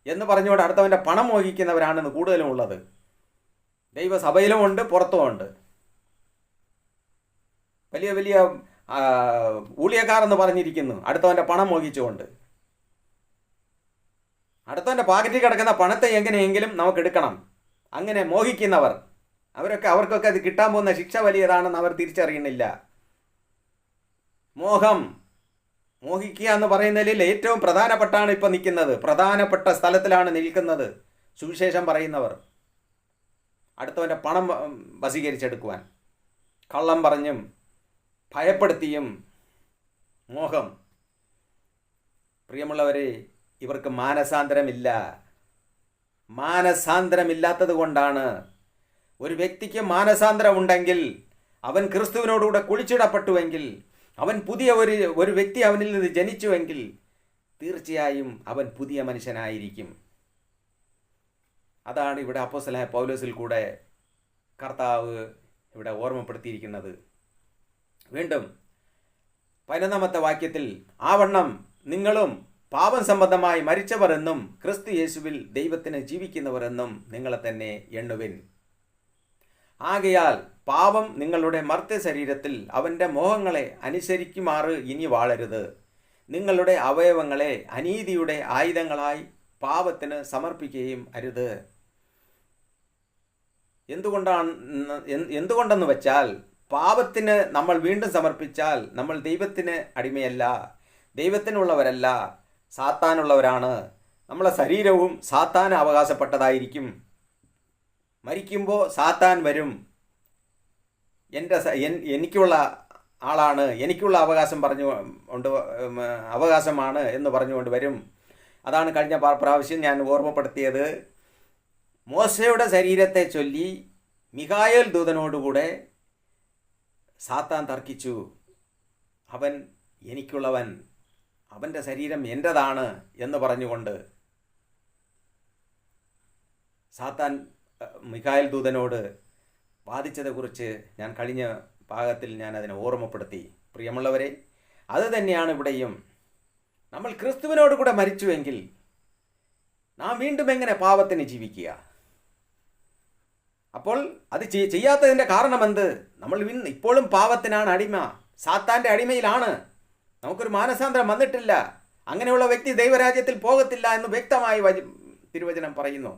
എന്ന് പറഞ്ഞുകൊണ്ട് അടുത്തവൻ്റെ പണം മോഹിക്കുന്നവരാണ് കൂടുതലും ഉള്ളത്. ദൈവസഭയിലുമുണ്ട്, പുറത്തുമുണ്ട്. വലിയ വലിയ ഊഴിയക്കാർ എന്ന് പറഞ്ഞിരിക്കുന്നു, അടുത്തവൻ്റെ പണം മോഹിച്ചുകൊണ്ട്. അടുത്തവൻ്റെ പാക്കറ്റിൽ കിടക്കുന്ന പണത്തെ എങ്ങനെയെങ്കിലും നമുക്ക് എടുക്കണം. അങ്ങനെ മോഹിക്കുന്നവർ അവർക്കൊക്കെ അത് കിട്ടാൻ പോകുന്ന ശിക്ഷ വലിയതാണെന്ന് അവർ തിരിച്ചറിയുന്നില്ല. മോഹിക്കുക എന്ന് പറയുന്നതിൽ ഏറ്റവും പ്രധാനപ്പെട്ടാണ് ഇപ്പം നിൽക്കുന്നത്. പ്രധാനപ്പെട്ട സ്ഥലത്തിലാണ് നിൽക്കുന്നത് സുവിശേഷം പറയുന്നവർ. അടുത്തവൻ്റെ പണം വശീകരിച്ചെടുക്കുവാൻ കള്ളം പറഞ്ഞും ഭയപ്പെടുത്തിയും. മോഹം. പ്രിയമുള്ളവരെ, ഇവർക്ക് മാനസാന്തരമില്ല. മാനസാന്തരമില്ലാത്തത് കൊണ്ടാണ്. ഒരു വ്യക്തിക്ക് മാനസാന്തരം ഉണ്ടെങ്കിൽ, അവൻ ക്രിസ്തുവിനോടുകൂടെ കുളിച്ചിടപ്പെട്ടുവെങ്കിൽ, അവൻ പുതിയ ഒരു വ്യക്തി അവനിൽ നിന്ന് ജനിച്ചുവെങ്കിൽ തീർച്ചയായും അവൻ പുതിയ മനുഷ്യനായിരിക്കും. അതാണ് ഇവിടെ അപ്പോസ്തലനായ പൗലോസിൽ കൂടെ കർത്താവ് ഇവിടെ ഓർമ്മപ്പെടുത്തിയിരിക്കുന്നത്. വീണ്ടും 11-ാമത്തെ വാക്യത്തിൽ, ആവണ്ണം നിങ്ങളും പാപം സംബന്ധമായി മരിച്ചവർ എന്നും ക്രിസ്തു യേശുവിൽ ദൈവത്തിന് ജീവിക്കുന്നവർ എന്നും നിങ്ങളെ തന്നെ എണ്ണുവിൻ. ആകയാൽ പാപം നിങ്ങളുടെ മർത്യ ശരീരത്തിൽ അവൻ്റെ മോഹങ്ങളെ അനുസരിക്കുമാറ് ഇനി വാഴരുത്. നിങ്ങളുടെ അവയവങ്ങളെ അനീതിയുടെ ആയുധങ്ങളായി പാപത്തിന് സമർപ്പിക്കുകയും അരുത്. എന്തുകൊണ്ടെന്ന് വെച്ചാൽ, പാപത്തിന് നമ്മൾ വീണ്ടും സമർപ്പിച്ചാൽ നമ്മൾ ദൈവത്തിന് അടിമയല്ല, ദൈവത്തിനുള്ളവരല്ല, സാത്താനുള്ളവരാണ്. നമ്മളെ ശരീരവും സാത്താന് അവകാശപ്പെട്ടതായിരിക്കും. മരിക്കുമ്പോൾ സാത്താൻ വരും, എനിക്കുള്ള ആളാണ്, എനിക്കുള്ള അവകാശമാണ് എന്ന് പറഞ്ഞുകൊണ്ട് വരും. അതാണ് കഴിഞ്ഞ പ്രാവശ്യം ഞാൻ ഓർമ്മപ്പെടുത്തിയത്. മോശയുടെ ശരീരത്തെ ചൊല്ലി മിഖായേൽ ദൂതനോടുകൂടെ സാത്താൻ തർക്കിച്ചു. അവൻ എനിക്കുള്ളവൻ, അവൻ്റെ ശരീരം എൻ്റെതാണ് എന്ന് പറഞ്ഞുകൊണ്ട് സാത്താൻ മിഖായേൽ ദൂതനോട് വാദിച്ചതെക്കുറിച്ച് ഞാൻ കഴിഞ്ഞ ഭാഗത്തിൽ ഞാൻ അതിനെ ഓർമ്മപ്പെടുത്തി. പ്രിയമുള്ളവരെ, അത് തന്നെയാണ് ഇവിടെയും. നമ്മൾ ക്രിസ്തുവിനോട് കൂടെ മരിച്ചുവെങ്കിൽ നാം വീണ്ടും എങ്ങനെ പാപത്തിന് ജീവിക്കുക? അപ്പോൾ അത് ചെയ്യാത്തതിൻ്റെ കാരണം എന്ത്? നമ്മൾ ഇപ്പോഴും പാപത്തിനാണ് അടിമ, സാത്താൻ്റെ അടിമയിലാണ്. നമുക്കൊരു മാനസാന്തരം വന്നിട്ടില്ല. അങ്ങനെയുള്ള വ്യക്തി ദൈവരാജ്യത്തിൽ പോകത്തില്ല എന്ന് വ്യക്തമായി തിരുവചനം പറയുന്നു.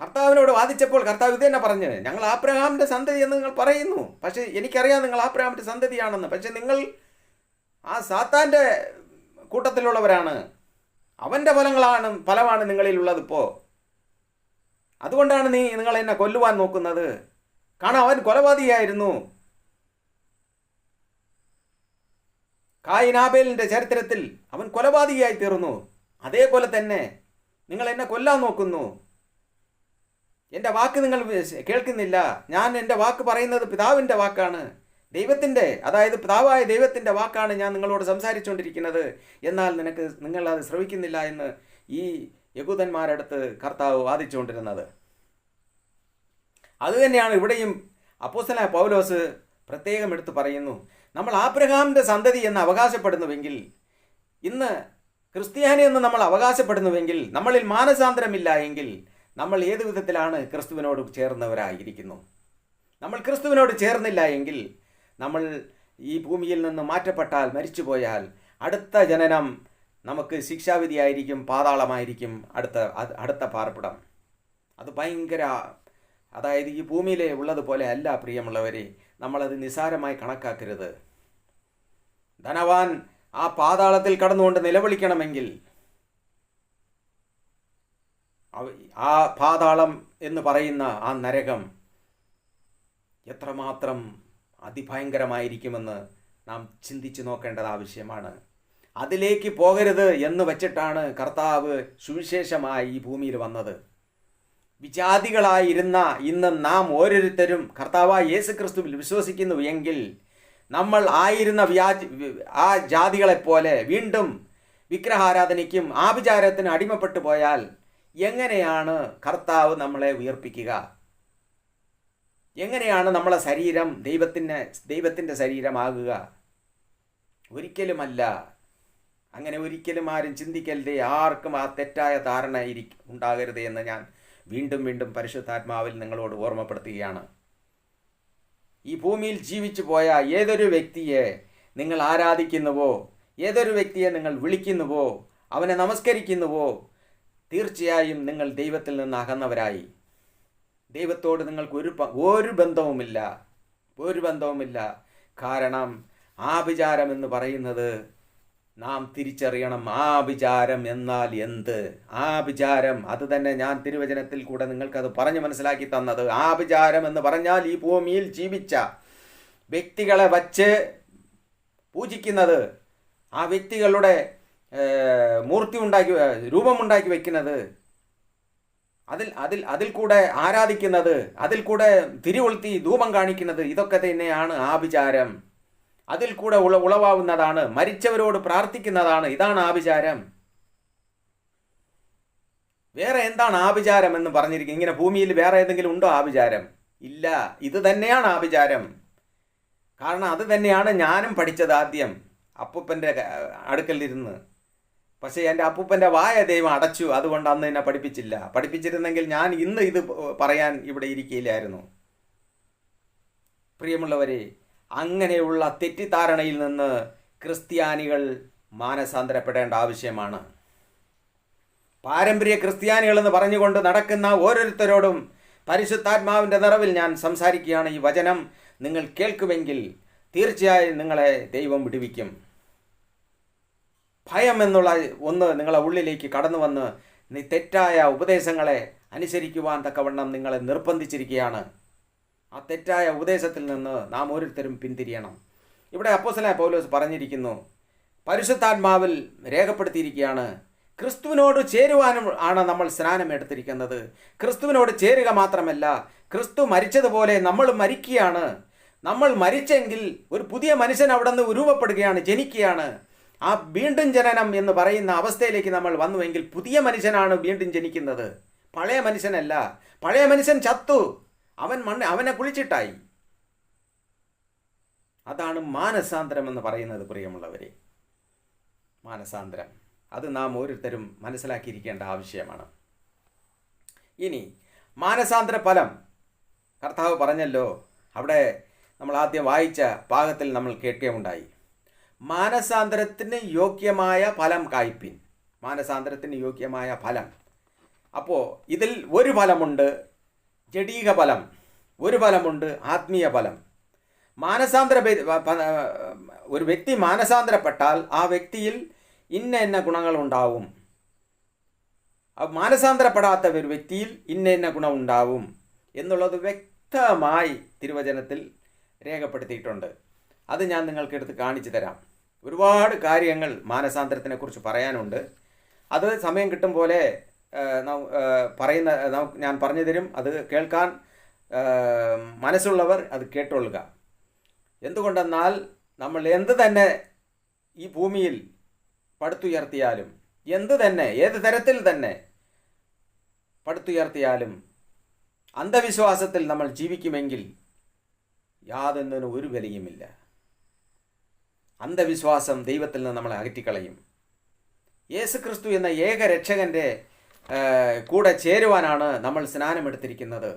കർത്താവിനോട് വാദിച്ചപ്പോൾ കർത്താവ് ഇത് തന്നെ പറഞ്ഞ്, ഞങ്ങൾ ആബ്രഹാമിൻ്റെ സന്തതി എന്ന് നിങ്ങൾ പറയുന്നു, പക്ഷേ എനിക്കറിയാം നിങ്ങൾ ആബ്രഹാമിൻ്റെ സന്തതിയാണെന്ന്. പക്ഷെ നിങ്ങൾ ആ സാത്താൻ്റെ കൂട്ടത്തിലുള്ളവരാണ്. അവൻ്റെ ഫലമാണ് നിങ്ങളിലുള്ളതിപ്പോൾ. അതുകൊണ്ടാണ് നിങ്ങൾ എന്നെ കൊല്ലുവാൻ നോക്കുന്നത്. കാരണം അവൻ കൊലപാതകയായിരുന്നു. കായിനാബേലിൻ്റെ ചരിത്രത്തിൽ അവൻ കൊലപാതകയായി തീർന്നു. അതേപോലെ തന്നെ നിങ്ങൾ എന്നെ കൊല്ലാൻ നോക്കുന്നു. എൻ്റെ വാക്ക് നിങ്ങൾ കേൾക്കുന്നില്ല. ഞാൻ എൻ്റെ വാക്ക് പറയുന്നത് പിതാവിൻ്റെ വാക്കാണ്, ദൈവത്തിൻ്റെ, അതായത് പിതാവായ ദൈവത്തിൻ്റെ വാക്കാണ് ഞാൻ നിങ്ങളോട് സംസാരിച്ചുകൊണ്ടിരിക്കുന്നത്. എന്നാൽ നിങ്ങൾ അത് ശ്രവിക്കുന്നില്ല എന്ന് ഈ യഹൂദന്മാരടുത്ത് കർത്താവ് വാദിച്ചുകൊണ്ടിരുന്നത്. അതുതന്നെയാണ് ഇവിടെയും അപ്പോസ്തലനായ പൗലോസ് പ്രത്യേകം എടുത്ത് പറയുന്നു. നമ്മൾ ആബ്രഹാമിൻ്റെ സന്തതി എന്ന് അവകാശപ്പെടുന്നുവെങ്കിൽ, ഇന്ന് ക്രിസ്ത്യാനി എന്ന് നമ്മൾ അവകാശപ്പെടുന്നുവെങ്കിൽ, നമ്മളിൽ മാനസാന്തരമില്ല എങ്കിൽ നമ്മൾ ഏത് വിധത്തിലാണ് ക്രിസ്തുവിനോട് ചേർന്നവരായിരിക്കുന്നു? നമ്മൾ ക്രിസ്തുവിനോട് ചേർന്നില്ല എങ്കിൽ, നമ്മൾ ഈ ഭൂമിയിൽ നിന്ന് മാറ്റപ്പെട്ടാൽ, മരിച്ചുപോയാൽ, അടുത്ത ജനനം നമുക്ക് ശിക്ഷാവിധിയായിരിക്കും, പാതാളമായിരിക്കും അടുത്ത പാർപ്പിടം. അത് ഭയങ്കര, അതായത് ഈ ഭൂമിയിലെ ഉള്ളതുപോലെ അല്ല പ്രിയമുള്ളവരെ. നമ്മളത് നിസ്സാരമായി കണക്കാക്കരുത്. ധനവാൻ ആ പാതാളത്തിൽ കടന്നുകൊണ്ട് നിലവിളിക്കണമെങ്കിൽ ആ പാതാളം എന്ന് പറയുന്ന ആ നരകം എത്രമാത്രം അതിഭയങ്കരമായിരിക്കുമെന്ന് നാം ചിന്തിച്ചു നോക്കേണ്ടത് ആവശ്യമാണ്. അതിലേക്ക് പോകരുത് എന്ന് വച്ചിട്ടാണ് കർത്താവ് സുവിശേഷമായി ഈ ഭൂമിയിൽ വന്നത്. വിജാതികളായിരുന്ന ഇന്ന് നാം ഓരോരുത്തരും കർത്താവായ യേശു ക്രിസ്തുവിൽ വിശ്വസിക്കുന്നു എങ്കിൽ, നമ്മൾ ആയിരുന്ന ആ ജാതികളെപ്പോലെ വീണ്ടും വിഗ്രഹാരാധനയ്ക്കും ആഭിചാരത്തിനും അടിമപ്പെട്ടു പോയാൽ എങ്ങനെയാണ് കർത്താവ് നമ്മളെ ഉയർപ്പിക്കുക? എങ്ങനെയാണ് നമ്മളെ ശരീരം ദൈവത്തിൻ്റെ ശരീരമാകുക? ഒരിക്കലുമല്ല. അങ്ങനെ ഒരിക്കലും ആരും ചിന്തിക്കരുതേ. ആർക്കും ആ തെറ്റായ ധാരണ ഉണ്ടാകരുത് എന്ന് ഞാൻ വീണ്ടും വീണ്ടും പരിശുദ്ധാത്മാവിൽ നിങ്ങളോട് ഓർമ്മപ്പെടുത്തുകയാണ്. ഈ ഭൂമിയിൽ ജീവിച്ചു പോയ ഏതൊരു വ്യക്തിയെ നിങ്ങൾ ആരാധിക്കുന്നുവോ, ഏതൊരു വ്യക്തിയെ നിങ്ങൾ വിളിക്കുന്നുവോ, അവനെ നമസ്കരിക്കുന്നുവോ, തീർച്ചയായും നിങ്ങൾ ദൈവത്തിൽ നിന്ന് അകന്നവരായി. ദൈവത്തോട് നിങ്ങൾക്ക് ഒരു ബന്ധവുമില്ല. കാരണം ആഭിചാരം എന്ന് പറയുന്നത് നാം തിരിച്ചറിയണം. ആഭിചാരം എന്നാൽ എന്ത്? ആഭിചാരം, അത് തന്നെ ഞാൻ തിരുവചനത്തിൽ കൂടെ നിങ്ങൾക്കത് പറഞ്ഞ് മനസ്സിലാക്കി തന്നത്. ആഭിചാരം എന്ന് പറഞ്ഞാൽ ഈ ഭൂമിയിൽ ജീവിച്ച വ്യക്തികളെ വച്ച് പൂജിക്കുന്നത്, ആ വ്യക്തികളുടെ രൂപമുണ്ടാക്കി വയ്ക്കുന്നത്, അതിൽ കൂടെ ആരാധിക്കുന്നത്, അതിൽ കൂടെ തിരികൊളുത്തി ധൂപം കാണിക്കുന്നത്, ഇതൊക്കെ തന്നെയാണ് ആഭിചാരം. അതിൽ കൂടെ ഉളവാവുന്നതാണ്, മരിച്ചവരോട് പ്രാർത്ഥിക്കുന്നതാണ്. ഇതാണ് ആഭിചാരം. വേറെ എന്താണ് ആഭിചാരം എന്ന് പറഞ്ഞിരിക്കുന്നത്? ഇങ്ങനെ ഭൂമിയിൽ വേറെ ഏതെങ്കിലും ഉണ്ടോ ആഭിചാരം? ഇല്ല. ഇത് തന്നെയാണ് ആഭിചാരം. കാരണം അത് തന്നെയാണ് ഞാനും പഠിച്ചത് ആദ്യം അപ്പൂപ്പൻ്റെ അടുക്കലിരുന്ന്. പക്ഷേ എൻ്റെ അപ്പൂപ്പൻ്റെ വായ ദൈവം അടച്ചു. അതുകൊണ്ട് അന്ന് എന്നെ പഠിപ്പിച്ചില്ല. പഠിപ്പിച്ചിരുന്നെങ്കിൽ ഞാൻ ഇന്ന് ഇത് പറയാൻ ഇവിടെ ഇരിക്കില്ലായിരുന്നു. പ്രിയമുള്ളവരെ, അങ്ങനെയുള്ള തെറ്റിദ്ധാരണയിൽ നിന്ന് ക്രിസ്ത്യാനികൾ മാനസാന്തരപ്പെടേണ്ട ആവശ്യമാണ്. പാരമ്പര്യ ക്രിസ്ത്യാനികളെന്ന് പറഞ്ഞുകൊണ്ട് നടക്കുന്ന ഓരോരുത്തരോടും പരിശുദ്ധാത്മാവിൻ്റെ നിറവിൽ ഞാൻ സംസാരിക്കുകയാണ്. ഈ വചനം നിങ്ങൾ കേൾക്കുമെങ്കിൽ തീർച്ചയായും നിങ്ങളെ ദൈവം വിടുവിക്കും. ഭയം എന്നുള്ള ഒന്ന് നിങ്ങളെ ഉള്ളിലേക്ക് കടന്നു വന്ന് തെറ്റായ ഉപദേശങ്ങളെ അനുസരിക്കുവാൻ തക്കവണ്ണം നിങ്ങളെ നിർബന്ധിച്ചിരിക്കുകയാണ്. ആ തെറ്റായ ഉപദേശത്തിൽ നിന്ന് നാം ഓരോരുത്തരും പിന്തിരിയണം. ഇവിടെ അപ്പോസ്തലനായ പൗലോസ് പറഞ്ഞിരിക്കുന്നു, പരിശുദ്ധാത്മാവിൽ രേഖപ്പെടുത്തിയിരിക്കുകയാണ്, ക്രിസ്തുവിനോട് ചേരുവാനും ആണ് നമ്മൾ സ്നാനം എടുത്തിരിക്കുന്നത്. ക്രിസ്തുവിനോട് ചേരുക മാത്രമല്ല, ക്രിസ്തു മരിച്ചതുപോലെ നമ്മൾ മരിക്കുകയാണ്. നമ്മൾ മരിച്ചെങ്കിൽ ഒരു പുതിയ മനുഷ്യൻ അവിടെ നിന്ന് രൂപപ്പെടുകയാണ്, ജനിക്കുകയാണ്. ആ വീണ്ടും ജനനം എന്ന് പറയുന്ന അവസ്ഥയിലേക്ക് നമ്മൾ വന്നുവെങ്കിൽ പുതിയ മനുഷ്യനാണ് വീണ്ടും ജനിക്കുന്നത്, പഴയ മനുഷ്യനല്ല. പഴയ മനുഷ്യൻ ചത്തു, അവനെ കുളിച്ചിട്ടായി. അതാണ് മാനസാന്തരം എന്ന് പറയുന്നത്. പ്രിയമുള്ളവരെ, മാനസാന്തരം അത് നാം ഓരോരുത്തരും മനസ്സിലാക്കിയിരിക്കേണ്ട ആവശ്യമാണ്. ഇനി മാനസാന്തര ഫലം കർത്താവ് പറഞ്ഞല്ലോ. അവിടെ നമ്മൾ ആദ്യം വായിച്ച ഭാഗത്തിൽ നമ്മൾ കേൾക്കുകയുണ്ടായി, മാനസാന്തരത്തിന് യോഗ്യമായ ഫലം കായ്പിൻ. മാനസാന്തരത്തിന് യോഗ്യമായ ഫലം. അപ്പോൾ ഇതിൽ ഒരു ഫലമുണ്ട് ജഡീക ഫലം, ഒരു ഫലമുണ്ട് ആത്മീയ ഫലം. ഒരു വ്യക്തി മാനസാന്തരപ്പെട്ടാൽ ആ വ്യക്തിയിൽ ഇന്ന ഗുണങ്ങളുണ്ടാവും. മാനസാന്തരപ്പെടാത്ത ഒരു വ്യക്തിയിൽ ഇന്ന ഗുണമുണ്ടാവും എന്നുള്ളത് വ്യക്തമായി തിരുവചനത്തിൽ രേഖപ്പെടുത്തിയിട്ടുണ്ട്. അത് ഞാൻ നിങ്ങൾക്ക് എടുത്ത് കാണിച്ചു തരാം. ഒരുപാട് കാര്യങ്ങൾ മാനസാന്തരത്തിനെ കുറിച്ച് പറയാനുണ്ട്. അത് സമയം കിട്ടും പോലെ ഞാൻ പറഞ്ഞു തരും. അത് കേൾക്കാൻ മനസ്സുള്ളവർ അത് കേട്ടുകൊള്ളുക. എന്തുകൊണ്ടെന്നാൽ നമ്മൾ എന്ത് തന്നെ ഈ ഭൂമിയിൽ പടുത്തുയർത്തിയാലും, ഏത് തരത്തിൽ തന്നെ പടുത്തുയർത്തിയാലും അന്ധവിശ്വാസത്തിൽ നമ്മൾ ജീവിക്കുമെങ്കിൽ യാതൊന്നിനും ഒരു വിലയുമില്ല. അന്ധവിശ്വാസം ദൈവത്തിൽ നിന്ന് നമ്മളെ അകറ്റിക്കളയും. യേശുക്രിസ്തു എന്ന ഏക രക്ഷകൻ്റെ കൂടെ ചേരുവാനാണ് നമ്മൾ സ്നാനമെടുത്തിരിക്കുന്നത്.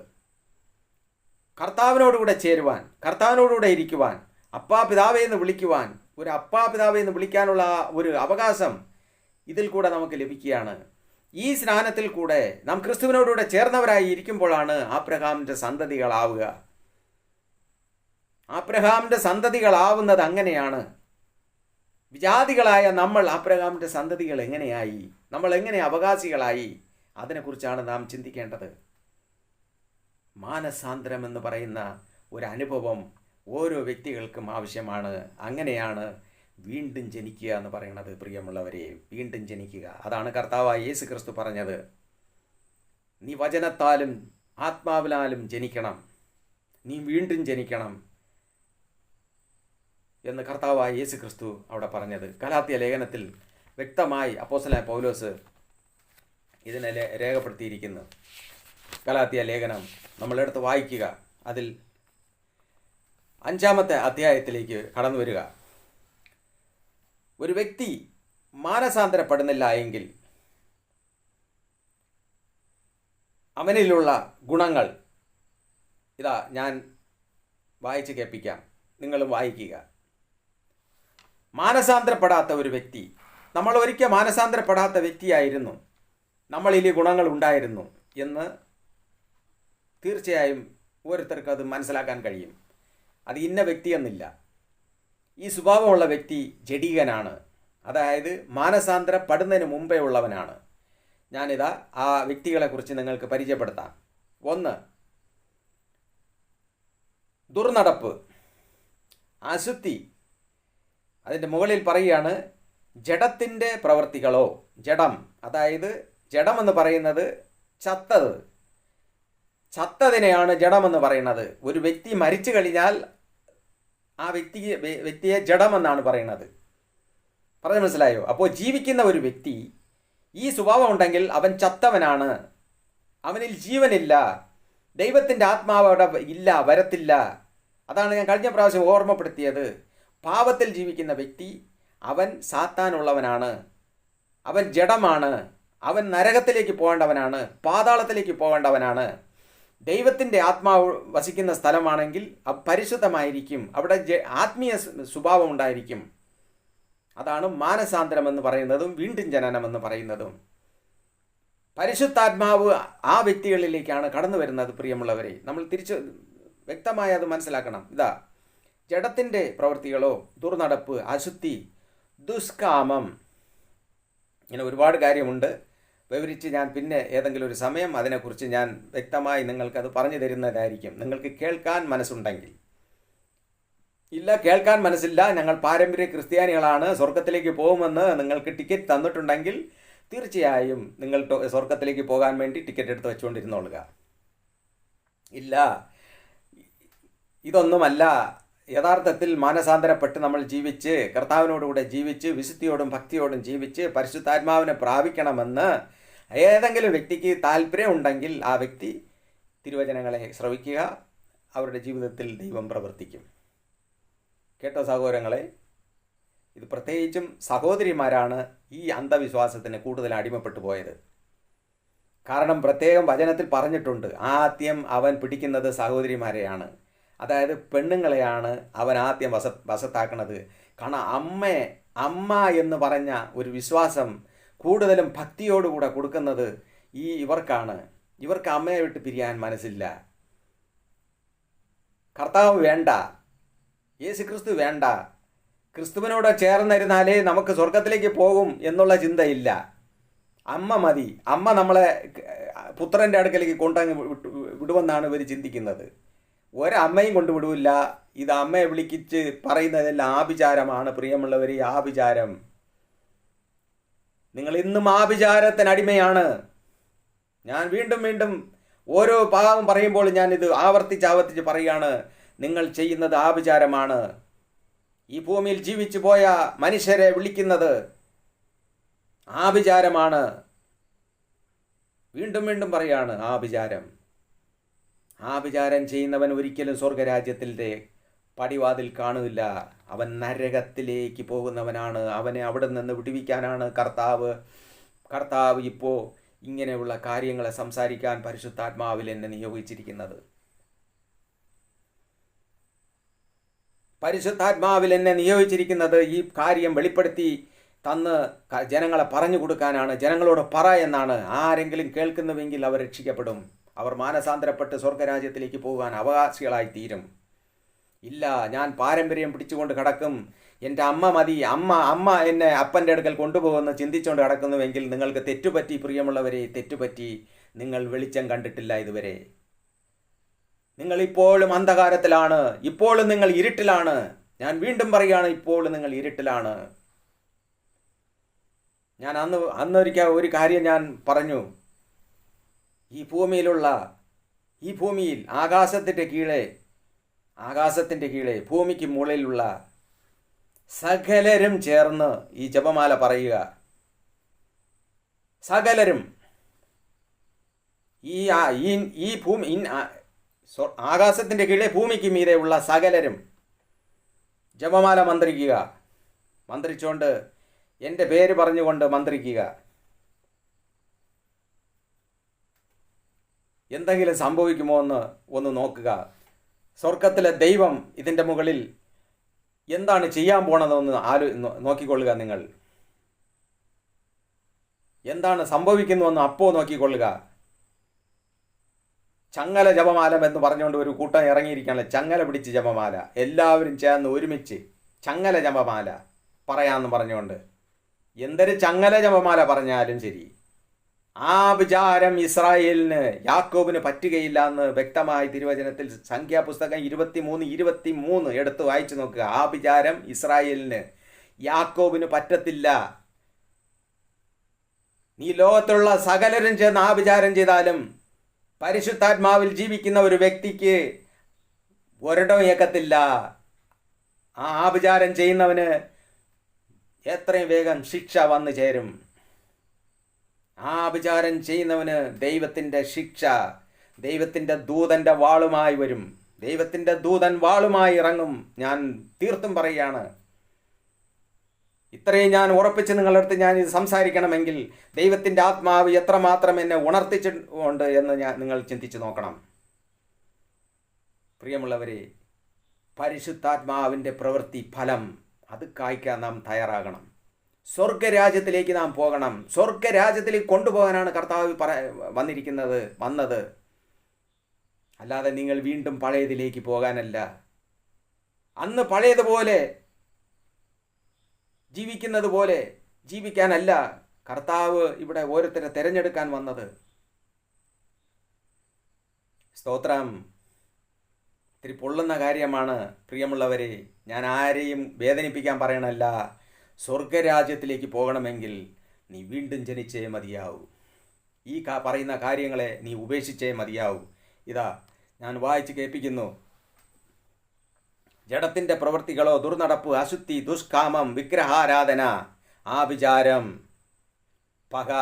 കർത്താവിനോടുകൂടെ ചേരുവാൻ, കർത്താവിനോടുകൂടെ ഇരിക്കുവാൻ, അപ്പാ പിതാവേ എന്ന് വിളിക്കുവാൻ, ഒരു അപ്പാ പിതാവേ എന്ന് വിളിക്കാനുള്ള ഒരു അവകാശം ഇതിൽ കൂടെ നമുക്ക് ലഭിക്കുകയാണ്. ഈ സ്നാനത്തിൽ കൂടെ നാം ക്രിസ്തുവിനോടുകൂടെ ചേർന്നവരായി ഇരിക്കുമ്പോഴാണ് അബ്രഹാമിൻ്റെ സന്തതികളാവുക. അബ്രഹാമിൻ്റെ സന്തതികളാവുന്നത് അങ്ങനെയാണ്. വിജാതികളായ നമ്മൾ അബ്രഹാമിൻ്റെ സന്തതികൾ എങ്ങനെയായി, നമ്മൾ എങ്ങനെ അവകാശികളായി, അതിനെക്കുറിച്ചാണ് നാം ചിന്തിക്കേണ്ടത്. മാനസാന്തരം എന്ന് പറയുന്ന ഒരു അനുഭവം ഓരോ വ്യക്തികൾക്കും ആവശ്യമാണ്. അങ്ങനെയാണ് വീണ്ടും ജനിക്കുക എന്ന് പറയുന്നത്. പ്രിയമുള്ളവരെ, വീണ്ടും ജനിക്കുക. അതാണ് കർത്താവായ യേശു ക്രിസ്തു പറഞ്ഞത്, നീ വചനത്താലും ആത്മാവിനാലും ജനിക്കണം, നീ വീണ്ടും ജനിക്കണം എന്ന് കർത്താവായ യേശു ക്രിസ്തു അവിടെ പറഞ്ഞത്. ഗലാത്യ ലേഖനത്തിൽ വ്യക്തമായി അപ്പോസ്തലനായ പൗലോസ് ഇതിനെ രേഖപ്പെടുത്തിയിരിക്കുന്നു. ഗലാത്യ ലേഖനം നമ്മളെടുത്ത് വായിക്കുക. അതിൽ 5-ാമത്തെ അധ്യായത്തിലേക്ക് കടന്നു വരിക. ഒരു വ്യക്തി മാനസാന്തരപ്പെടുന്നില്ല എങ്കിൽ അവനിലുള്ള ഗുണങ്ങൾ ഇതാ ഞാൻ വായിച്ച് കേൾപ്പിക്കാം, നിങ്ങളും വായിക്കുക. മാനസാന്തരപ്പെടാത്ത ഒരു വ്യക്തി, നമ്മൾ ഒരിക്കൽ മാനസാന്തരപ്പെടാത്ത വ്യക്തിയായിരുന്നു, നമ്മളിൽ ഈ ഗുണങ്ങൾ ഉണ്ടായിരുന്നു എന്ന് തീർച്ചയായും ഓരോരുത്തർക്കും അത് മനസ്സിലാക്കാൻ കഴിയും. അത് ഇന്ന വ്യക്തിയെന്നില്ല. ഈ സ്വഭാവമുള്ള വ്യക്തി ജഡീകനാണ്, അതായത് മാനസാന്തരപ്പെടുന്നതിന് മുമ്പേ ഉള്ളവനാണ്. ഞാനിതാ ആ വ്യക്തികളെക്കുറിച്ച് നിങ്ങൾക്ക് പരിചയപ്പെടുത്താം. 1, ദുർനടപ്പ്, അശുദ്ധി. അതിൻ്റെ മുകളിൽ പറയുകയാണ് ജഡത്തിൻ്റെ പ്രവൃത്തികളോ. ജഡം, അതായത് ജഡം എന്ന് പറയുന്നത് ചത്തതിനെയാണ് ജഡമെന്ന് പറയുന്നത്. ഒരു വ്യക്തി മരിച്ചു കഴിഞ്ഞാൽ ആ വ്യക്തിയെ ജഡമെന്നാണ് പറയുന്നത്. പറഞ്ഞു മനസ്സിലായോ? അപ്പോൾ ജീവിക്കുന്ന ഒരു വ്യക്തി ഈ സ്വഭാവം ഉണ്ടെങ്കിൽ അവൻ ചത്തവനാണ്, അവനിൽ ജീവനില്ല, ദൈവത്തിൻ്റെ ആത്മാവ് അവിടെ ഇല്ല, വരത്തില്ല. അതാണ് ഞാൻ കഴിഞ്ഞ പ്രാവശ്യം ഓർമ്മപ്പെടുത്തിയത്. പാപത്തിൽ ജീവിക്കുന്ന വ്യക്തി അവൻ സാത്താനുള്ളവനാണ്, അവൻ ജഡമാണ്, അവൻ നരകത്തിലേക്ക് പോകേണ്ടവനാണ്, പാതാളത്തിലേക്ക് പോകേണ്ടവനാണ്. ദൈവത്തിൻ്റെ ആത്മാവ് വസിക്കുന്ന സ്ഥലമാണെങ്കിൽ അത് പരിശുദ്ധമായിരിക്കും, അവിടെ ആത്മീയ സ്വഭാവം ഉണ്ടായിരിക്കും. അതാണ് മാനസാന്തരം എന്ന് പറയുന്നതും വീണ്ടും ജനനം എന്ന് പറയുന്നതും. പരിശുദ്ധാത്മാവ് ആ വ്യക്തികളിലേക്കാണ് കടന്നു വരുന്നത്. പ്രിയമുള്ളവരെ, നമ്മൾ തിരിച്ച് വ്യക്തമായി അത് മനസ്സിലാക്കണം. ഇതാ, ജഡത്തിൻ്റെ പ്രവൃത്തികളോ ദുർനടപ്പ്, അശുദ്ധി, ദുഷ്കാമം, ഇങ്ങനെ ഒരുപാട് കാര്യമുണ്ട്. വിവരിച്ച് ഞാൻ പിന്നെ ഏതെങ്കിലും ഒരു സമയം അതിനെക്കുറിച്ച് ഞാൻ വ്യക്തമായി നിങ്ങൾക്കത് പറഞ്ഞു തരുന്നതായിരിക്കും, നിങ്ങൾക്ക് കേൾക്കാൻ മനസ്സുണ്ടെങ്കിൽ. ഇല്ല, കേൾക്കാൻ മനസ്സില്ല, ഞങ്ങൾ പാരമ്പര്യ ക്രിസ്ത്യാനികളാണ്, സ്വർഗത്തിലേക്ക് പോകുമെന്ന് നിങ്ങൾക്ക് ടിക്കറ്റ് തന്നിട്ടുണ്ടെങ്കിൽ തീർച്ചയായും നിങ്ങൾ സ്വർഗത്തിലേക്ക് പോകാൻ വേണ്ടി ടിക്കറ്റ് എടുത്ത് വെച്ചുകൊണ്ടിരുന്നോളുക. ഇല്ല, ഇതൊന്നുമല്ല. യഥാർത്ഥത്തിൽ മാനസാന്തരപ്പെട്ട് നമ്മൾ ജീവിച്ച് കർത്താവിനോടുകൂടെ ജീവിച്ച് വിശുദ്ധിയോടും ഭക്തിയോടും ജീവിച്ച് പരിശുദ്ധാത്മാവിനെ പ്രാപിക്കണമെന്ന് ഏതെങ്കിലും വ്യക്തിക്ക് താല്പര്യം ഉണ്ടെങ്കിൽ ആ വ്യക്തി തിരുവചനങ്ങളെ ശ്രവിക്കുക, അവരുടെ ജീവിതത്തിൽ ദൈവം പ്രവർത്തിക്കും. കേട്ടോ സഹോദരങ്ങളെ? ഇത് പ്രത്യേകിച്ചും സഹോദരിമാരാണ് ഈ അന്ധവിശ്വാസത്തിന് കൂടുതൽ അടിമപ്പെട്ടു പോയത്. കാരണം പ്രത്യേകം വചനത്തിൽ പറഞ്ഞിട്ടുണ്ട്, ആദ്യം അവൻ പിടിക്കുന്നത് സഹോദരിമാരെയാണ്, അതായത് പെണ്ണുങ്ങളെയാണ് അവൻ ആദ്യം വശത്താക്കുന്നത്. കാരണം അമ്മ എന്ന് പറഞ്ഞ ഒരു വിശ്വാസം കൂടുതലും ഭക്തിയോടുകൂടെ കൊടുക്കുന്നത് ഇവർക്കാണ്. ഇവർക്ക് അമ്മയെ വിട്ട് പിരിയാൻ മനസ്സില്ല. കർത്താവ് വേണ്ട, യേശുക്രിസ്തു വേണ്ട, ക്രിസ്തുവിനോട് ചേർന്നിരുന്നാലേ നമുക്ക് സ്വർഗത്തിലേക്ക് പോകും എന്നുള്ള ചിന്തയില്ല. അമ്മ മതി, അമ്മ നമ്മളെ പുത്രൻ്റെ അടുക്കലേക്ക് കൊണ്ടങ്ങ് വിടുമെന്നാണ് ഇവർ ചിന്തിക്കുന്നത്. ഒരമ്മയും കൊണ്ടുവിടില്ല. ഇത് അമ്മയെ വിളിക്കിച്ച് പറയുന്നതെല്ലാം ആഭിചാരമാണ്. പ്രിയമുള്ളവർ, ആഭിചാരം. നിങ്ങൾ ഇന്നും ആഭിചാരത്തിനടിമയാണ്. ഞാൻ വീണ്ടും വീണ്ടും ഓരോ പാവം പറയുമ്പോൾ ഞാൻ ഇത് ആവർത്തിച്ച് പറയുകയാണ്, നിങ്ങൾ ചെയ്യുന്നത് ആഭിചാരമാണ്. ഈ ഭൂമിയിൽ ജീവിച്ചു പോയ മനുഷ്യരെ വിളിക്കുന്നത് ആഭിചാരമാണ്. വീണ്ടും വീണ്ടും പറയാണ്, ആഭിചാരം. ആഭിചാരം ചെയ്യുന്നവൻ ഒരിക്കലും സ്വർഗരാജ്യത്തിൻ്റെ പടിവാതിൽ കാണില്ല. അവൻ നരകത്തിലേക്ക് പോകുന്നവനാണ്. അവനെ അവിടെ നിന്ന് വിടുവിക്കാനാണ് കർത്താവ് ഇപ്പോൾ ഇങ്ങനെയുള്ള കാര്യങ്ങളെ സംസാരിക്കാൻ പരിശുദ്ധാത്മാവിൽ എന്നെ നിയോഗിച്ചിരിക്കുന്നത്. പരിശുദ്ധാത്മാവിൽ എന്നെ നിയോഗിച്ചിരിക്കുന്നത് ഈ കാര്യം വെളിപ്പെടുത്തി തന്ന് ജനങ്ങളെ പറഞ്ഞു കൊടുക്കാനാണ്. ജനങ്ങളോട് പറ എന്നാണ്. ആരെങ്കിലും കേൾക്കുന്നുവെങ്കിൽ അവർ രക്ഷിക്കപ്പെടും. അവർ മാനസാന്തരപ്പെട്ട് സ്വർഗരാജ്യത്തിലേക്ക് പോകാൻ അവകാശികളായി തീരും. ഇല്ല, ഞാൻ പാരമ്പര്യം പിടിച്ചുകൊണ്ട് കിടക്കും, എൻ്റെ അമ്മ മതി, അമ്മ എന്നെ അപ്പൻ്റെ അടുക്കൽ കൊണ്ടുപോകുമെന്ന് ചിന്തിച്ചുകൊണ്ട് കിടക്കുന്നുവെങ്കിൽ നിങ്ങൾക്ക് തെറ്റുപറ്റി. പ്രിയമുള്ളവരെ, തെറ്റുപറ്റി. നിങ്ങൾ വെളിച്ചം കണ്ടിട്ടില്ല ഇതുവരെ. നിങ്ങൾ ഇപ്പോഴും അന്ധകാരത്തിലാണ്, ഇപ്പോഴും നിങ്ങൾ ഇരുട്ടിലാണ്. ഞാൻ വീണ്ടും പറയുകയാണ്, ഇപ്പോഴും നിങ്ങൾ ഇരുട്ടിലാണ്. ഞാൻ അന്നൊരിക്കൽ ഒരു കാര്യം ഞാൻ പറഞ്ഞു. ഈ ഭൂമിയിൽ ആകാശത്തിൻ്റെ കീഴെ ഭൂമിക്ക് മുകളിലുള്ള സകലരും ചേർന്ന് ഈ ജപമാല പറയുക. സകലരും, ഈ ഭൂമി ആകാശത്തിൻ്റെ കീഴെ ഭൂമിക്ക് മീതെ ഉള്ള സകലരും ജപമാല മന്ത്രിക്കുക. മന്ത്രിച്ചുകൊണ്ട് എൻ്റെ പേര് പറഞ്ഞുകൊണ്ട് മന്ത്രിക്കുക. എന്തെങ്കിലും സംഭവിക്കുമോ ഒന്ന് നോക്കുക. സ്വർഗത്തിലെ ദൈവം ഇതിൻ്റെ മുകളിൽ എന്താണ് ചെയ്യാൻ പോണതെന്ന് നോക്കിക്കൊള്ളുക. നിങ്ങൾ എന്താണ് സംഭവിക്കുന്നുവെന്ന് അപ്പോൾ നോക്കിക്കൊള്ളുക. ചങ്ങല ജപമാല എന്ന് പറഞ്ഞുകൊണ്ട് ഒരു കൂട്ടം ഇറങ്ങിയിരിക്കുകയാണ്. ചങ്ങല പിടിച്ച് ജപമാല, എല്ലാവരും ചേർന്ന് ഒരുമിച്ച് ചങ്ങല ജപമാല പറയാമെന്ന് പറഞ്ഞുകൊണ്ട്. എന്തൊരു ചങ്ങല ജപമാല പറഞ്ഞാലും ശരി, ആഭിചാരം ഇസ്രായേലിന് യാക്കോബിന് പറ്റുകയില്ല എന്ന് വ്യക്തമായി തിരുവചനത്തിൽ സംഖ്യാപുസ്തകം 23:23 എടുത്ത് വായിച്ചു നോക്കുക. ആഭിചാരം ഇസ്രായേലിന് യാക്കോബിന് പറ്റത്തില്ല. നീ ലോകത്തുള്ള സകലരും ചെന്ന് ആഭിചാരം ചെയ്താലും പരിശുദ്ധാത്മാവിൽ ജീവിക്കുന്ന ഒരു വ്യക്തിക്ക് ഒരിടവും ഏക്കത്തില്ല. ആ ആഭിചാരം ചെയ്യുന്നവന് എത്രയും വേഗം ശിക്ഷ വന്നു ചേരും. ആഭിചാരം ചെയ്യുന്നവന് ദൈവത്തിൻ്റെ ശിക്ഷ, ദൈവത്തിൻ്റെ ദൂതൻ്റെ വാളുമായി വരും. ദൈവത്തിൻ്റെ ദൂതൻ വാളുമായി ഇറങ്ങും. ഞാൻ തീർത്തും പറയുകയാണ്. ഇത്രയും ഞാൻ ഉറപ്പിച്ച് നിങ്ങളുടെ അടുത്ത് ഞാൻ ഇത് സംസാരിക്കണമെങ്കിൽ ദൈവത്തിൻ്റെ ആത്മാവ് എത്രമാത്രം എന്നെ ഉണർത്തിച്ചിട്ടുണ്ട് എന്ന് നിങ്ങൾ ചിന്തിച്ച് നോക്കണം. പ്രിയമുള്ളവരെ, പരിശുദ്ധാത്മാവിൻ്റെ പ്രവൃത്തി ഫലം അത് കായ്ക്കാൻ നാം തയ്യാറാകണം. സ്വർഗരാജ്യത്തിലേക്ക് നാം പോകണം. സ്വർഗരാജ്യത്തിലേക്ക് കൊണ്ടുപോകാനാണ് കർത്താവ് വന്നത്. അല്ലാതെ നിങ്ങൾ വീണ്ടും പഴയതിലേക്ക് പോകാനല്ല. അന്ന് പഴയതുപോലെ ജീവിക്കുന്നത് പോലെ ജീവിക്കാനല്ല കർത്താവ് ഇവിടെ ഓരോരുത്തരെ തിരഞ്ഞെടുക്കാൻ വന്നത്. സ്തോത്രം. ഇത്തിരി പൊള്ളുന്ന കാര്യമാണ് പ്രിയമുള്ളവരെ. ഞാൻ ആരെയും വേദനിപ്പിക്കാൻ പറയണല്ല. സ്വർഗരാജ്യത്തിലേക്ക് പോകണമെങ്കിൽ നീ വീണ്ടും ജനിച്ചേ മതിയാവൂ. ഈ പറയുന്ന കാര്യങ്ങളെ നീ ഉപേക്ഷിച്ചേ മതിയാവൂ. ഇതാ ഞാൻ വായിച്ച് കേൾപ്പിക്കുന്നു. ജഡത്തിൻ്റെ പ്രവൃത്തികളോ ദുർനടപ്പ്, അശുദ്ധി, ദുഷ്കാമം, വിഗ്രഹാരാധന, ആഭിചാരം, പക,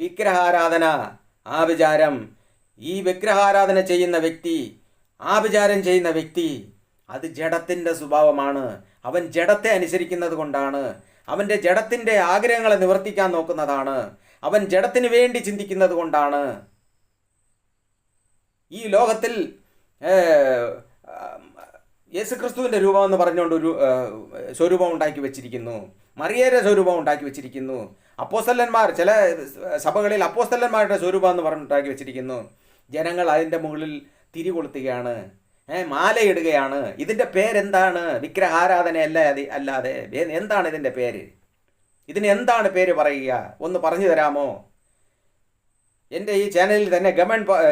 വിഗ്രഹാരാധന, ആഭിചാരം. ഈ വിഗ്രഹാരാധന ചെയ്യുന്ന വ്യക്തി, ആഭിചാരം ചെയ്യുന്ന വ്യക്തി, അത് ജഡത്തിൻ്റെ സ്വഭാവമാണ്. അവൻ ജഡത്തെ അനുസരിക്കുന്നത് കൊണ്ടാണ്. അവൻ്റെ ജഡത്തിൻ്റെ ആഗ്രഹങ്ങളെ നിവർത്തിക്കാൻ നോക്കുന്നതാണ്. അവൻ ജഡത്തിന് വേണ്ടി ചിന്തിക്കുന്നത് കൊണ്ടാണ്. ഈ ലോകത്തിൽ യേശുക്രിസ്തുവിൻ്റെ രൂപം എന്ന് പറഞ്ഞുകൊണ്ട് ഒരു സ്വരൂപം ഉണ്ടാക്കി വെച്ചിരിക്കുന്നു. മറിയയുടെ സ്വരൂപം ഉണ്ടാക്കി വെച്ചിരിക്കുന്നു. അപ്പോസ്തലന്മാർ, ചില സഭകളിൽ അപ്പോസ്തലന്മാരുടെ സ്വരൂപം എന്ന് പറഞ്ഞുണ്ടാക്കി വെച്ചിരിക്കുന്നു. ജനങ്ങൾ അതിൻ്റെ മുകളിൽ തിരി കൊളുത്തുകയാണ്, മാലയിടുകയാണ്. ഇതിൻ്റെ പേരെന്താണ്? വിഗ്രഹാരാധനയല്ല. അല്ലാതെ എന്താണ് ഇതിൻ്റെ പേര്? ഇതിന് എന്താണ് പേര് പറയുക? ഒന്ന് പറഞ്ഞു തരാമോ? എൻ്റെ ഈ ചാനലിൽ തന്നെ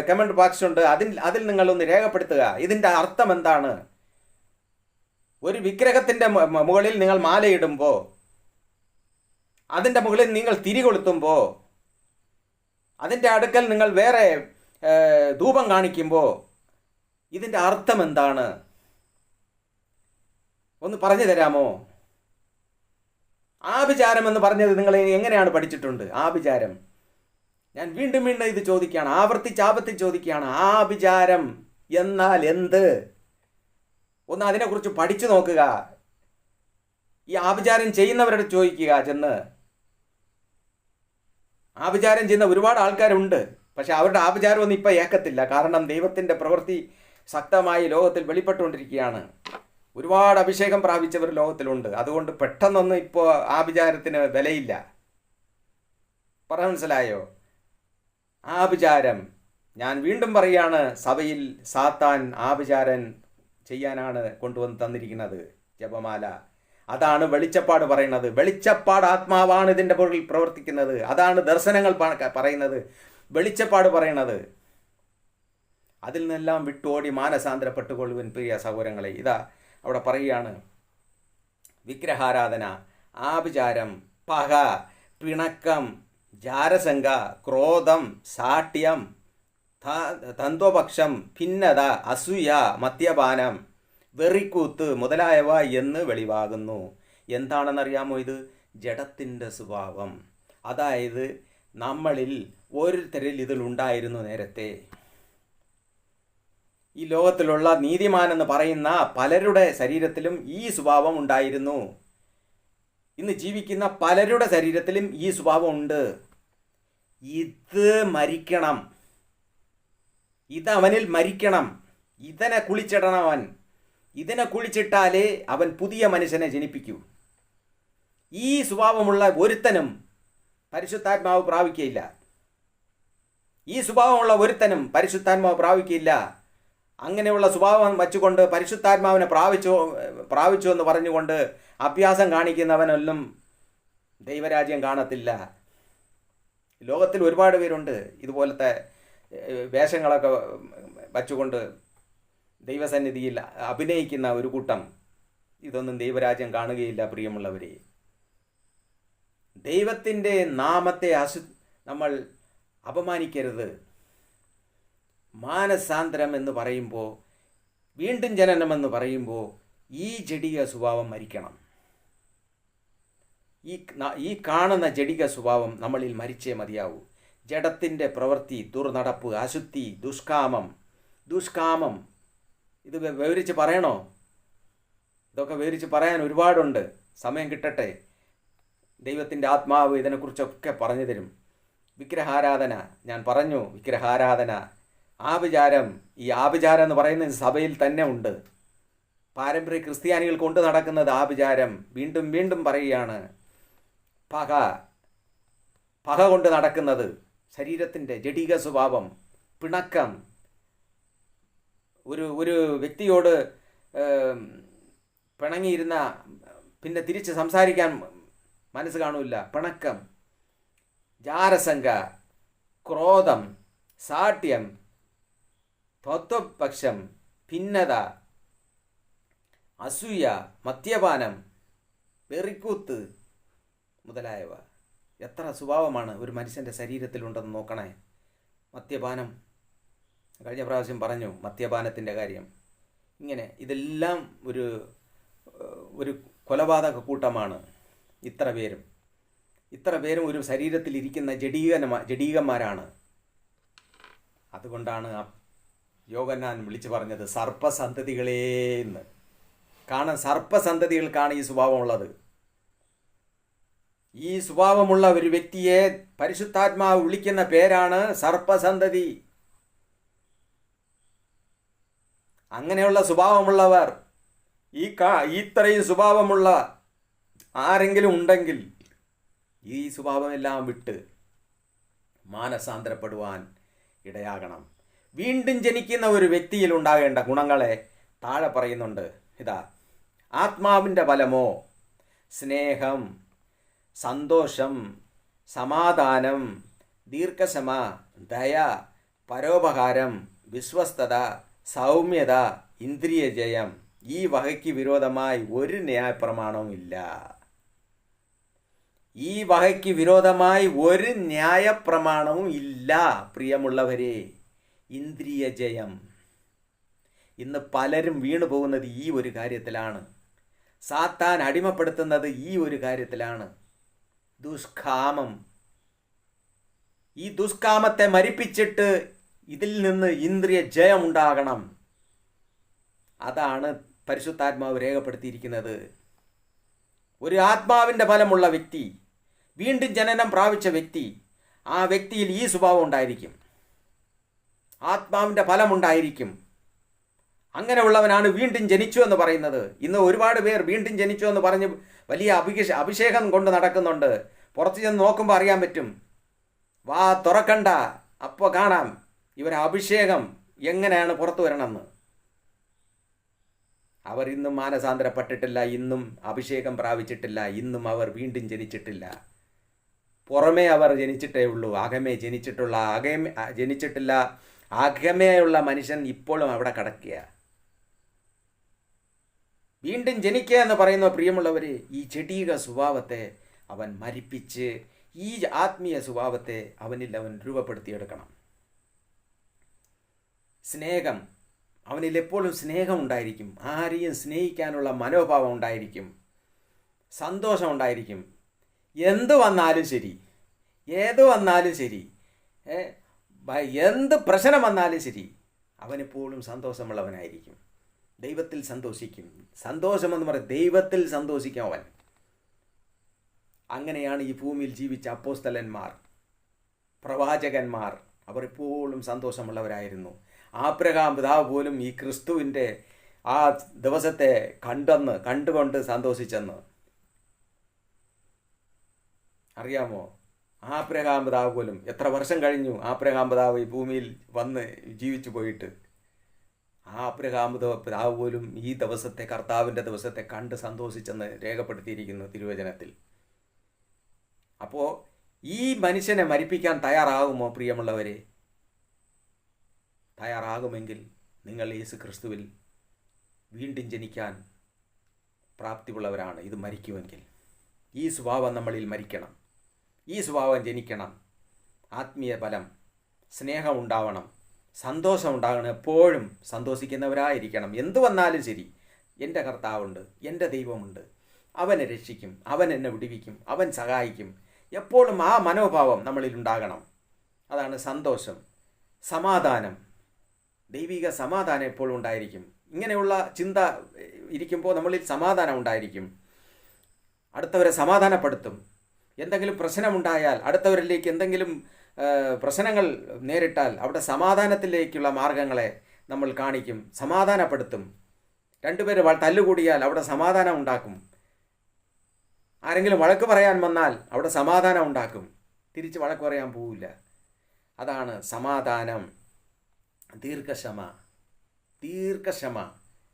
കമൻറ്റ് ബോക്സ് ഉണ്ട്. അതിൽ നിങ്ങളൊന്ന് രേഖപ്പെടുത്തുക. ഇതിൻ്റെ അർത്ഥം എന്താണ്? ഒരു വിഗ്രഹത്തിൻ്റെ മുകളിൽ നിങ്ങൾ മാലയിടുമ്പോൾ, അതിൻ്റെ മുകളിൽ നിങ്ങൾ തിരി കൊളുത്തുമ്പോൾ, അതിൻ്റെ അടുക്കൽ നിങ്ങൾ വേറെ ധൂപം കാണിക്കുമ്പോൾ ഇതിൻ്റെ അർത്ഥം എന്താണ്? ഒന്ന് പറഞ്ഞു തരാമോ? ആഭിചാരം എന്ന് പറഞ്ഞത് നിങ്ങൾ എങ്ങനെയാണ് പഠിച്ചിട്ടുണ്ട്? ആഭിചാരം, ഞാൻ വീണ്ടും ഇത് ചോദിക്കുകയാണ്, ആവർത്തിച്ച് ചോദിക്കുകയാണ്. ആഭിചാരം എന്നാൽ എന്ത്? ഒന്ന് അതിനെക്കുറിച്ച് പഠിച്ചു നോക്കുക. ഈ ആഭിചാരം ചെയ്യുന്നവരോട് ചോദിക്കുക ചെന്ന്. ആഭിചാരം ചെയ്യുന്ന ഒരുപാട് ആൾക്കാരുണ്ട്. പക്ഷെ അവരുടെ ആഭിചാരമൊന്നും ഇപ്പം ഏക്കത്തില്ല. കാരണം ദൈവത്തിൻ്റെ പ്രവൃത്തി ശക്തമായി ലോകത്തിൽ വെളിപ്പെട്ടുകൊണ്ടിരിക്കുകയാണ്. ഒരുപാട് അഭിഷേകം പ്രാപിച്ചവർ ലോകത്തിലുണ്ട്. അതുകൊണ്ട് പെട്ടെന്നൊന്നും ഇപ്പോൾ ആഭിചാരത്തിന് വിലയില്ല. മനസ്സിലായോ? ആഭിചാരം, ഞാൻ വീണ്ടും പറയുകയാണ്, സഭയിൽ സാത്താൻ ആഭിചാരൻ ചെയ്യാനാണ് കൊണ്ടുവന്ന് തന്നിരിക്കുന്നത്. ജപമാല, അതാണ് വെളിച്ചപ്പാട് പറയുന്നത്. വെളിച്ചപ്പാട് ആത്മാവാണ് ഇതിൻ്റെ പുറകിൽ പ്രവർത്തിക്കുന്നത്. അതാണ് ദർശനങ്ങൾ പറയുന്നത്, വെളിച്ചപ്പാട് പറയണത്. അതിൽ നിന്നെല്ലാം വിട്ടോടി മാനസാന്തരപ്പെട്ടുകൊള്ളുവൻ പ്രിയ സഹോദരങ്ങളെ. ഇതാ അവിടെ പറയുകയാണ്, വിഗ്രഹാരാധന, ആഭിചാരം, പക, പിണക്കം, ജാരശങ്ക, ക്രോധം, സാഠ്യം, തന്ത്വപക്ഷം, ഭിന്നത, അസൂയ, മദ്യപാനം, വെറിക്കൂത്ത് മുതലായവ എന്ന് വെളിവാകുന്നു. എന്താണെന്നറിയാമോ? ഇത് ജഡത്തിൻ്റെ സ്വഭാവം. അതായത് നമ്മളിൽ ഓരോരുത്തരിൽ ഇതിലുണ്ടായിരുന്നു നേരത്തെ. ഈ ലോകത്തിലുള്ള നീതിമാനെന്ന് പറയുന്ന പലരുടെ ശരീരത്തിലും ഈ സ്വഭാവം ഉണ്ടായിരുന്നു. ഇന്ന് ജീവിക്കുന്ന പലരുടെ ശരീരത്തിലും ഈ സ്വഭാവം ഉണ്ട്. ഇത് മരിക്കണം. ഇതവനിൽ മരിക്കണം. ഇതിനെ കുളിച്ചിടണം അവൻ. ഇതിനെ കുളിച്ചിട്ടാലേ അവൻ പുതിയ മനുഷ്യനെ ജനിപ്പിക്കൂ. ഈ സ്വഭാവമുള്ള ഒരുത്തനും പരിശുദ്ധാത്മാവ് പ്രാപിക്കുകയില്ല. ഈ സ്വഭാവമുള്ള ഒരുത്തനും പരിശുദ്ധാത്മാവ് പ്രാപിക്കുകയില്ല. അങ്ങനെയുള്ള സ്വഭാവം വച്ചുകൊണ്ട് പരിശുദ്ധാത്മാവിനെ പ്രാപിച്ചു എന്ന് പറഞ്ഞുകൊണ്ട് അഭ്യാസം കാണിക്കുന്നവനൊന്നും ദൈവരാജ്യം കാണത്തില്ല. ലോകത്തിൽ ഒരുപാട് പേരുണ്ട് ഇതുപോലത്തെ വേഷങ്ങളൊക്കെ വച്ചുകൊണ്ട് ദൈവസന്നിധിയിൽ അഭിനയിക്കുന്ന ഒരു കൂട്ടം. ഇതൊന്നും ദൈവരാജ്യം കാണുകയില്ല പ്രിയമുള്ളവരെ. ദൈവത്തിൻ്റെ നാമത്തെ നമ്മൾ അപമാനിക്കരുത്. മാനസാന്തരം എന്ന് പറയുമ്പോൾ, വീണ്ടും ജനനമെന്ന് പറയുമ്പോൾ ഈ ജഡിക സ്വഭാവം മരിക്കണം. ഈ കാണുന്ന ജഡിക സ്വഭാവം നമ്മളിൽ മരിച്ചേ മതിയാവൂ. ജഡത്തിൻ്റെ പ്രവൃത്തി, ദുർനടപ്പ്, അശുദ്ധി, ദുഷ്കാമം ഇത് വിവരിച്ച് പറയണോ? ഇതൊക്കെ വിവരിച്ച് പറയാൻ ഒരുപാടുണ്ട്. സമയം കിട്ടട്ടെ. ദൈവത്തിൻ്റെ ആത്മാവ് ഇതിനെക്കുറിച്ചൊക്കെ പറഞ്ഞു തരും. വിഗ്രഹാരാധന, ഞാൻ പറഞ്ഞു, വിഗ്രഹാരാധന, ആഭിചാരം. ഈ ആഭിചാരം എന്ന് പറയുന്നത് സഭയിൽ തന്നെ ഉണ്ട്. പാരമ്പര്യ ക്രിസ്ത്യാനികൾ കൊണ്ട് നടക്കുന്നത് ആഭിചാരം. വീണ്ടും വീണ്ടും പറയുകയാണ്. പക കൊണ്ട് നടക്കുന്നത്, ശരീരത്തിൻ്റെ ജഡിക സ്വഭാവം, പിണക്കം. ഒരു വ്യക്തിയോട് പിണങ്ങിയിരുന്ന പിന്നെ തിരിച്ച് സംസാരിക്കാൻ മനസ്സ് കാണില്ല. പിണക്കം, ജാരസംഘ, ക്രോധം, സാഠ്യം, ത്വത്വപക്ഷം, ഭിന്നത, അസൂയ, മദ്യപാനം, വെറിക്കൂത്ത് മുതലായവ. എത്ര സ്വഭാവമാണ് ഒരു മനുഷ്യൻ്റെ ശരീരത്തിലുണ്ടെന്ന് നോക്കണേ. മദ്യപാനം, കഴിഞ്ഞ പ്രാവശ്യം പറഞ്ഞു മദ്യപാനത്തിൻ്റെ കാര്യം. ഇങ്ങനെ ഇതെല്ലാം ഒരു കൊലപാതക കൂട്ടമാണ്. ഇത്ര പേരും ഒരു ശരീരത്തിലിരിക്കുന്ന ജഡീകന്മാരാണ്. അതുകൊണ്ടാണ് യോഹന്നാൻ വിളിച്ചു പറഞ്ഞത് സർപ്പസന്തതികളേന്ന്. കാരണം സർപ്പസന്തതികൾക്കാണ് ഈ സ്വഭാവമുള്ളത്. ഈ സ്വഭാവമുള്ള ഒരു വ്യക്തിയെ പരിശുദ്ധാത്മാവ് വിളിക്കുന്ന പേരാണ് സർപ്പസന്തതി. അങ്ങനെയുള്ള സ്വഭാവമുള്ളവർ, ഇത്രയും സ്വഭാവമുള്ള ആരെങ്കിലും ഉണ്ടെങ്കിൽ ഈ സ്വഭാവമെല്ലാം വിട്ട് മാനസാന്തരപ്പെടുവാൻ ഇടയാകണം. വീണ്ടും ജനിക്കുന്ന ഒരു വ്യക്തിയിൽ ഉണ്ടാകേണ്ട ഗുണങ്ങളെ താഴെ പറയുന്നുണ്ട്. ഇതാ: ആത്മാവിൻ്റെ ഫലമോ സ്നേഹം, സന്തോഷം, സമാധാനം, ദീർഘക്ഷമ, ദയ, പരോപകാരം, വിശ്വസ്തത, സൗമ്യത, ഇന്ദ്രിയജയം. ഈ വകയ്ക്ക് വിരോധമായി ഒരു ന്യായപ്രമാണവും ഇല്ല. ഈ വകയ്ക്ക് വിരോധമായി ഒരു ന്യായപ്രമാണവും ഇല്ല. പ്രിയമുള്ളവരെ, ഇന്ദ്രിയജയം. ഇന്ന് പലരും വീണു പോകുന്നത് ഈ ഒരു കാര്യത്തിലാണ്. സാത്താൻ അടിമപ്പെടുത്തുന്നത് ഈ ഒരു കാര്യത്തിലാണ്. ദുഷ്കാമം. ഈ ദുഷ്കാമത്തെ മരിപ്പിച്ചിട്ട് ഇതിൽ നിന്ന് ഇന്ദ്രിയ ജയം ഉണ്ടാകണം. അതാണ് പരിശുദ്ധാത്മാവ് രേഖപ്പെടുത്തിയിരിക്കുന്നത്. ഒരു ആത്മാവിൻ്റെ ഫലമുള്ള വ്യക്തി, വീണ്ടും ജനനം പ്രാപിച്ച വ്യക്തി, ആ വ്യക്തിയിൽ ഈ സ്വഭാവം ഉണ്ടായിരിക്കും. ആത്മാവിൻ്റെ ഫലമുണ്ടായിരിക്കും. അങ്ങനെയുള്ളവനാണ് വീണ്ടും ജനിച്ചു എന്ന് പറയുന്നത്. ഇന്ന് ഒരുപാട് പേർ വീണ്ടും ജനിച്ചു എന്ന് പറഞ്ഞ് വലിയ അഭിഷേകം കൊണ്ട് നടക്കുന്നുണ്ട്. പുറത്ത് ചെന്ന് നോക്കുമ്പോൾ അറിയാൻ പറ്റും. വാ തുറക്കണ്ട, അപ്പോൾ കാണാം ഇവരെ അഭിഷേകം എങ്ങനെയാണ് പുറത്തു വരണമെന്ന്. അവർ ഇന്നും മാനസാന്തരപ്പെട്ടിട്ടില്ല, ഇന്നും അഭിഷേകം പ്രാപിച്ചിട്ടില്ല, ഇന്നും അവർ വീണ്ടും ജനിച്ചിട്ടില്ല. പുറമേ അവർ ജനിച്ചിട്ടേ ഉള്ളൂ, അകമേ ജനിച്ചിട്ടില്ല. അകമേയുള്ള മനുഷ്യൻ ഇപ്പോഴും അവിടെ കിടക്കുക. വീണ്ടും ജനിക്കുക എന്ന് പറയുന്ന പ്രിയമുള്ളവർ, ഈ ജഡീക സ്വഭാവത്തെ അവൻ മരിപ്പിച്ച് ഈ ആത്മീയ സ്വഭാവത്തെ അവനിൽ അവൻ രൂപപ്പെടുത്തിയെടുക്കണം. സ്നേഹം, അവനിൽ എപ്പോഴും സ്നേഹം ഉണ്ടായിരിക്കും. ആരെയും സ്നേഹിക്കാനുള്ള മനോഭാവം ഉണ്ടായിരിക്കും. സന്തോഷം ഉണ്ടായിരിക്കും. എന്ത് വന്നാലും ശരി, ഏത് വന്നാലും ശരി, എന്ത് പ്രശ്നം വന്നാലും ശരി, അവനെപ്പോഴും സന്തോഷമുള്ളവനായിരിക്കും. ദൈവത്തിൽ സന്തോഷിക്കും. സന്തോഷമെന്ന് പറയും, ദൈവത്തിൽ സന്തോഷിക്കും അവൻ. അങ്ങനെയാണ് ഈ ഭൂമിയിൽ ജീവിച്ച അപ്പോസ്തലന്മാർ, പ്രവാചകന്മാർ. അവർ എപ്പോഴും സന്തോഷമുള്ളവരായിരുന്നു. ആബ്രഹാം പിതാവ് പോലും ഈ ക്രിസ്തുവിൻ്റെ ആ ദിവസത്തെ കണ്ടുകൊണ്ട് സന്തോഷിച്ചെന്ന് അറിയാമോ? ആബ്രഹാം പിതാവ് പോലും, എത്ര വർഷം കഴിഞ്ഞു ആബ്രഹാം പിതാവ് ഈ ഭൂമിയിൽ വന്ന് ജീവിച്ചു പോയിട്ട്, ആബ്രഹാം പിതാവ് പോലും ഈ ദിവസത്തെ, കർത്താവിൻ്റെ ദിവസത്തെ കണ്ട് സന്തോഷിച്ചെന്ന് രേഖപ്പെടുത്തിയിരിക്കുന്നു തിരുവചനത്തിൽ. അപ്പോൾ ഈ മനുഷ്യനെ മരിപ്പിക്കാൻ തയ്യാറാകുമോ പ്രിയമുള്ളവരെ? തയ്യാറാകുമെങ്കിൽ നിങ്ങൾ യേശു ക്രിസ്തുവിൽ വീണ്ടും ജനിക്കാൻ പ്രാപ്തിയുള്ളവരാണ്. ഇത് മരിക്കുമെങ്കിൽ ഈ സ്വഭാവം നമ്മളിൽ മരിക്കണം. ഈ സ്വഭാവം ജനിക്കണം. ആത്മീയ ബലം, സ്നേഹം ഉണ്ടാവണം, സന്തോഷം ഉണ്ടാകണം. എപ്പോഴും സന്തോഷിക്കുന്നവരായിരിക്കണം. എന്തു വന്നാലും ശരി, എൻ്റെ കർത്താവുണ്ട്, എൻ്റെ ദൈവമുണ്ട്, അവനെ രക്ഷിക്കും, അവൻ എന്നെ വിടുവിക്കും, അവൻ സഹായിക്കും. എപ്പോഴും ആ മനോഭാവം നമ്മളിൽ ഉണ്ടാകണം. അതാണ് സന്തോഷം. സമാധാനം, ദൈവിക സമാധാനം എപ്പോഴും ഉണ്ടായിരിക്കും. ഇങ്ങനെയുള്ള ചിന്ത ഇരിക്കുമ്പോൾ നമ്മളിൽ സമാധാനം ഉണ്ടായിരിക്കും. അടുത്തവരെ സമാധാനപ്പെടുത്തും. എന്തെങ്കിലും പ്രശ്നമുണ്ടായാൽ, അടുത്തവരിലേക്ക് എന്തെങ്കിലും പ്രശ്നങ്ങൾ നേരിട്ടാൽ അവിടെ സമാധാനത്തിലേക്കുള്ള മാർഗങ്ങളെ നമ്മൾ കാണിക്കും, സമാധാനപ്പെടുത്തും. രണ്ടുപേര് തല്ലുകൂടിയാൽ അവിടെ സമാധാനം ഉണ്ടാക്കും. ആരെങ്കിലും വഴക്ക് പറയാൻ വന്നാൽ അവിടെ സമാധാനം ഉണ്ടാക്കും. തിരിച്ച് വഴക്ക് പറയാൻ പോവില്ല. അതാണ് സമാധാനം. ദീർഘക്ഷമ,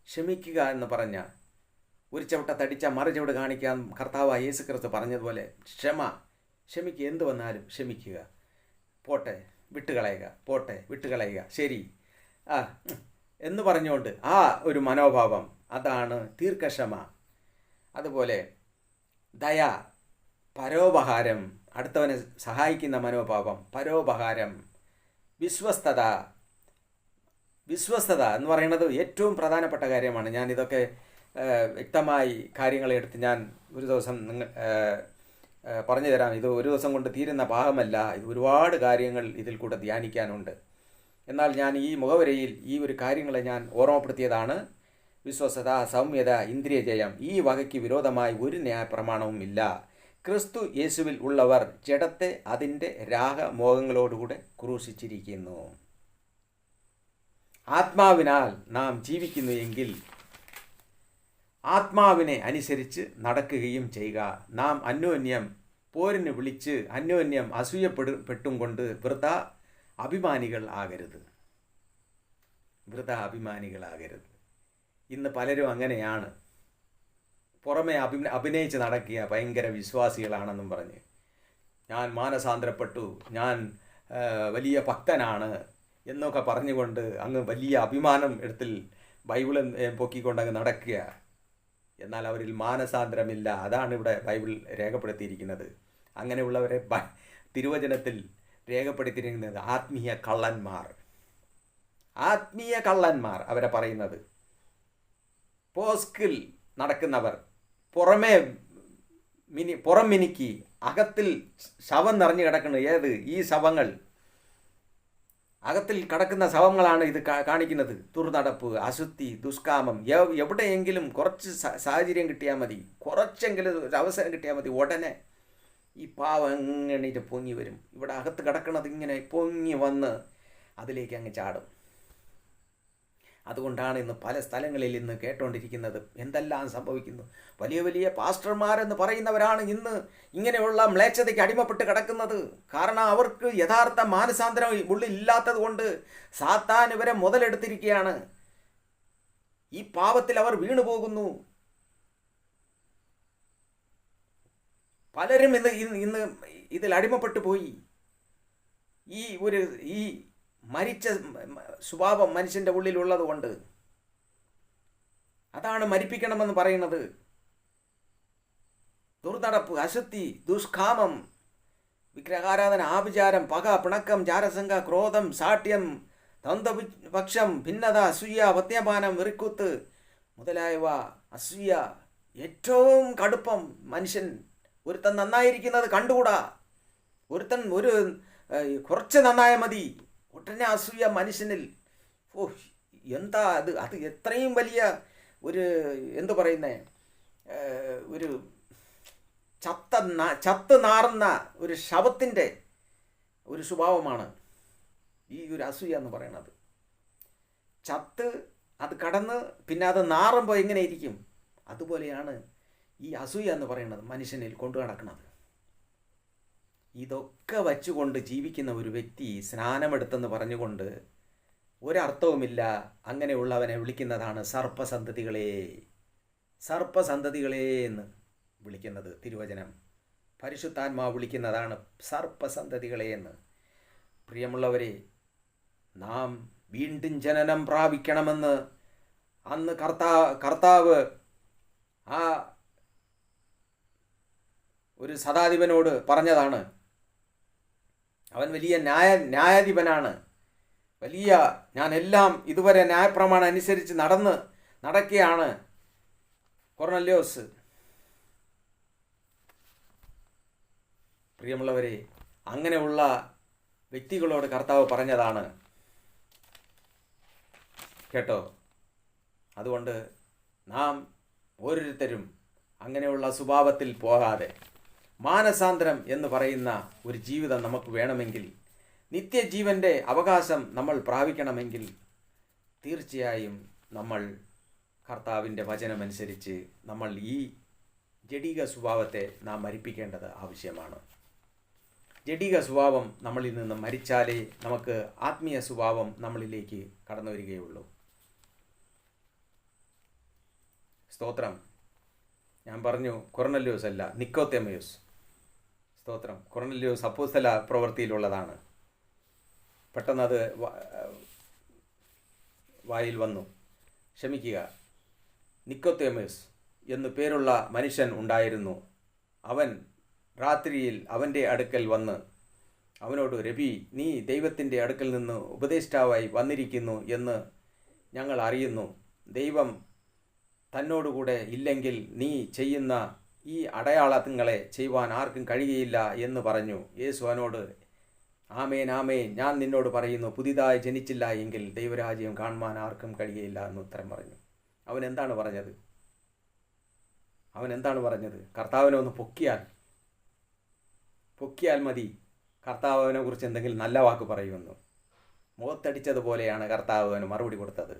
ക്ഷമിക്കുക എന്ന് പറഞ്ഞ ഒരു ചവിട്ട തടിച്ച മറു ചവിട് കാണിക്കാൻ കർത്താവ് യേശു ക്രിസ്തു പറഞ്ഞതുപോലെ ക്ഷമിക്കുക. എന്ത് വന്നാലും ക്ഷമിക്കുക. പോട്ടെ വിട്ടുകളയുക, ശരി എന്ന് പറഞ്ഞുകൊണ്ട് ആ ഒരു മനോഭാവം, അതാണ് ദീർഘക്ഷമ. അതുപോലെ ദയ, പരോപകാരം, അടുത്തവനെ സഹായിക്കുന്ന മനോഭാവം, പരോപകാരം. വിശ്വസ്തത എന്ന് പറയുന്നത് ഏറ്റവും പ്രധാനപ്പെട്ട കാര്യമാണ്. ഞാനിതൊക്കെ വ്യക്തമായി കാര്യങ്ങളെടുത്ത് ഞാൻ ഒരു ദിവസം പറഞ്ഞു തരാം. ഇത് ഒരു ദിവസം കൊണ്ട് തീരുന്ന ഭാഗമല്ല. ഇത് ഒരുപാട് കാര്യങ്ങൾ ഇതിൽ കൂടെ ധ്യാനിക്കാനുണ്ട്. എന്നാൽ ഞാൻ ഈ മുഖവരയിൽ ഈ ഒരു കാര്യങ്ങളെ ഞാൻ ഓർമ്മപ്പെടുത്തിയതാണ്. വിശ്വസ്തത, സൗമ്യത, ഇന്ദ്രിയജയം, ഈ വകയ്ക്ക് വിരോധമായി ഒരു ന്യായപ്രമാണവും ഇല്ല. ക്രിസ്തു യേശുവിൽ ഉള്ളവർ ജഡത്തെ അതിൻ്റെ രാഗമോഹങ്ങളോടുകൂടെ ക്രൂശിച്ചിരിക്കുന്നു. ആത്മാവിനാൽ നാം ജീവിക്കുന്നു എങ്കിൽ ആത്മാവിനെ അനുസരിച്ച് നടക്കുകയും ചെയ്യുക. നാം അന്യോന്യം പോരിന് വിളിച്ച് അന്യോന്യം അസൂയപ്പെട്ടും കൊണ്ട് വൃഥ അഭിമാനികൾ ആകരുത്. ഇന്ന് പലരും അങ്ങനെയാണ്. പുറമെ അഭിനയിച്ച് നടക്കുക, ഭയങ്കര വിശ്വാസികളാണെന്നും പറഞ്ഞ്. ഞാൻ മാനസാന്തരപ്പെട്ടു, ഞാൻ വലിയ ഭക്തനാണ് എന്നൊക്കെ പറഞ്ഞുകൊണ്ട് അങ്ങ് വലിയ അഭിമാനം എടുത്തിൽ ബൈബിളും പൊക്കിക്കൊണ്ടങ്ങ് നടക്കുക. എന്നാൽ അവരിൽ മാനസാന്തരമില്ല. അതാണ് ഇവിടെ ബൈബിൾ രേഖപ്പെടുത്തിയിരിക്കുന്നത്. അങ്ങനെയുള്ളവരെ തിരുവചനത്തിൽ രേഖപ്പെടുത്തിയിരിക്കുന്നത് ആത്മീയ കള്ളന്മാർ അവരെ പറയുന്നത്. പോസ്കിൽ നടക്കുന്നവർ, പുറം മിനുക്കി അകത്തിൽ ശവം നിറഞ്ഞു കിടക്കുന്നത്. ഏത് ഈ ശവങ്ങൾ, അകത്തിൽ കിടക്കുന്ന ശവങ്ങളാണ് ഇത് കാണിക്കുന്നത്. ദുർനടപ്പ്, അശുദ്ധി, ദുഷ്കാമം. എവിടെയെങ്കിലും കുറച്ച് സാഹചര്യം കിട്ടിയാൽ മതി, കുറച്ചെങ്കിലും ഒരു അവസരം കിട്ടിയാൽ മതി, ഉടനെ ഈ പാവം എങ്ങനെ പൊങ്ങി വരും. ഇവിടെ അകത്ത് കിടക്കുന്നത് ഇങ്ങനെ പൊങ്ങി വന്ന് അതിലേക്ക് അങ്ങ് ചാടും. അതുകൊണ്ടാണ് ഇന്ന് പല സ്ഥലങ്ങളിൽ ഇന്ന് കേട്ടുകൊണ്ടിരിക്കുന്നത് എന്തെല്ലാം സംഭവിക്കുന്നു. വലിയ വലിയ പാസ്റ്റർമാരെന്ന് പറയുന്നവരാണ് ഇന്ന് ഇങ്ങനെയുള്ള മ്ലേച്ഛതയ്ക്ക് അടിമപ്പെട്ട് കിടക്കുന്നത്. കാരണം അവർക്ക് യഥാർത്ഥ മാനസാന്തരം ഉള്ളില്ലാത്തത് കൊണ്ട് സാത്താൻ ഇവരെ മുതലെടുത്തിരിക്കുകയാണ്. ഈ പാപത്തിൽ അവർ വീണുപോകുന്നു. പലരും ഇന്ന് ഇതിൽ അടിമപ്പെട്ടു പോയി. ഈ മരിച്ച സ്വഭാവം മനുഷ്യൻ്റെ ഉള്ളിലുള്ളത് കൊണ്ട് അതാണ് മരിപ്പിക്കണമെന്ന് പറയുന്നത്. ദുർനടപ്പ്, അശുദ്ധി, ദുഷ്കാമം, വിഗ്രഹാരാധന, ആഭിചാരം, പക, പിണക്കം, ജാരസംഘ, ക്രോധം, സാഠ്യം, ദ്വന്ദ്വപക്ഷം, ഭിന്നത, അസൂയ, മദ്യപാനം, വെറിക്കൂത്ത് മുതലായവ. അസൂയ ഏറ്റവും കടുപ്പം. മനുഷ്യൻ ഒരുത്തൻ നന്നായിരിക്കുന്നത് കണ്ടുകൂടാ. ഒരുത്തൻ കുറച്ച് നന്നായ മതി, ഉടനെ അസൂയ മനുഷ്യനിൽ. എന്താ അത് എത്രയും വലിയ എന്തു പറയുന്നേ, ഒരു ചത്ത് നാറുന്ന ഒരു ശവത്തിൻ്റെ ഒരു സ്വഭാവമാണ് ഈ ഒരു അസൂയ എന്ന് പറയുന്നത്. ചത്ത് അത് കടന്ന് പിന്നെ അത് നാറുമ്പോൾ എങ്ങനെ ഇരിക്കും, അതുപോലെയാണ് ഈ അസൂയ എന്ന് പറയുന്നത് മനുഷ്യനിൽ കൊണ്ടു നടക്കുന്നത്. ഇതൊക്കെ വച്ചുകൊണ്ട് ജീവിക്കുന്ന ഒരു വ്യക്തി സ്നാനമെടുത്തെന്ന് പറഞ്ഞുകൊണ്ട് ഒരർത്ഥവുമില്ല. അങ്ങനെയുള്ളവനെ വിളിക്കുന്നതാണ് സർപ്പസന്തതികളെ എന്ന് വിളിക്കുന്നത് തിരുവചനം. പരിശുദ്ധാത്മാവ് വിളിക്കുന്നതാണ് സർപ്പസന്തതികളെ എന്ന്. പ്രിയമുള്ളവരെ, നാം വീണ്ടും ജനനം പ്രാപിക്കണമെന്ന് അന്ന് കർത്താവ് ആ ഒരു ശതാധിപനോട് പറഞ്ഞതാണ്. അവൻ വലിയ ന്യായാധിപനാണ്. ഞാൻ എല്ലാം ഇതുവരെ ന്യായപ്രമാണം അനുസരിച്ച് നടക്കുകയാണ് കൊർന്നല്യോസ്. പ്രിയമുള്ളവരെ, അങ്ങനെയുള്ള വ്യക്തികളോട് കർത്താവ് പറഞ്ഞതാണ് കേട്ടോ. അതുകൊണ്ട് നാം ഓരോരുത്തരും അങ്ങനെയുള്ള സ്വഭാവത്തിൽ പോകാതെ മാനസാന്തരം എന്ന് പറയുന്ന ഒരു ജീവിതം നമുക്ക് വേണമെങ്കിൽ, നിത്യജീവൻ്റെ അവകാശം നമ്മൾ പ്രാപിക്കണമെങ്കിൽ, തീർച്ചയായും നമ്മൾ കർത്താവിൻ്റെ വചനമനുസരിച്ച് നമ്മൾ ഈ ജഡിക സ്വഭാവത്തെ നാം മരിപ്പിക്കേണ്ടത് ആവശ്യമാണ്. ജഡിക സ്വഭാവം നമ്മളിൽ നിന്ന് മരിച്ചാലേ നമുക്ക് ആത്മീയ സ്വഭാവം നമ്മളിലേക്ക് കടന്നു വരികയുള്ളൂ. സ്തോത്രം. ഞാൻ പറഞ്ഞു കൊർന്നല്യോസ് അല്ല, നിക്കോദേമോസ്. സ്തോത്രം. കൊർന്നല്യോസ് അപ്പോസ്തല പ്രവൃത്തിയിലുള്ളതാണ്. പെട്ടെന്നത് വായിൽ വന്നു. ക്ഷമിക്കുക. നിക്കോദേമോസ് എന്നു പേരുള്ള മനുഷ്യൻ ഉണ്ടായിരുന്നു. അവൻ രാത്രിയിൽ അവൻ്റെ അടുക്കൽ വന്ന് അവനോട്, രബി, നീ ദൈവത്തിൻ്റെ അടുക്കൽ നിന്ന് ഉപദേഷ്ടാവായി വന്നിരിക്കുന്നു എന്ന് ഞങ്ങൾ അറിയുന്നു. ദൈവം തന്നോടുകൂടെ ഇല്ലെങ്കിൽ നീ ചെയ്യുന്ന ഈ അടയാളങ്ങളെ ചെയ്യുവാൻ ആർക്കും കഴിയുകയില്ല എന്ന് പറഞ്ഞു. യേശു അവനോട്, ആമേൻ ആമേൻ, ഞാൻ നിന്നോട് പറയുന്നു, പുതിയതായി ജനിച്ചില്ല എങ്കിൽ ദൈവരാജ്യം കാണുവാൻ ആർക്കും കഴിയുകയില്ല എന്ന് ഉത്തരം പറഞ്ഞു. അവൻ എന്താണ് പറഞ്ഞത്? കർത്താവിനെ ഒന്ന് പൊക്കിയാൽ മതി, കർത്താവ് അവനെ കുറിച്ച് എന്തെങ്കിലും നല്ല വാക്ക് പറയുമെന്നു. മുഖത്തടിച്ചതുപോലെയാണ് കർത്താവ് അവന് മറുപടി കൊടുത്തത്.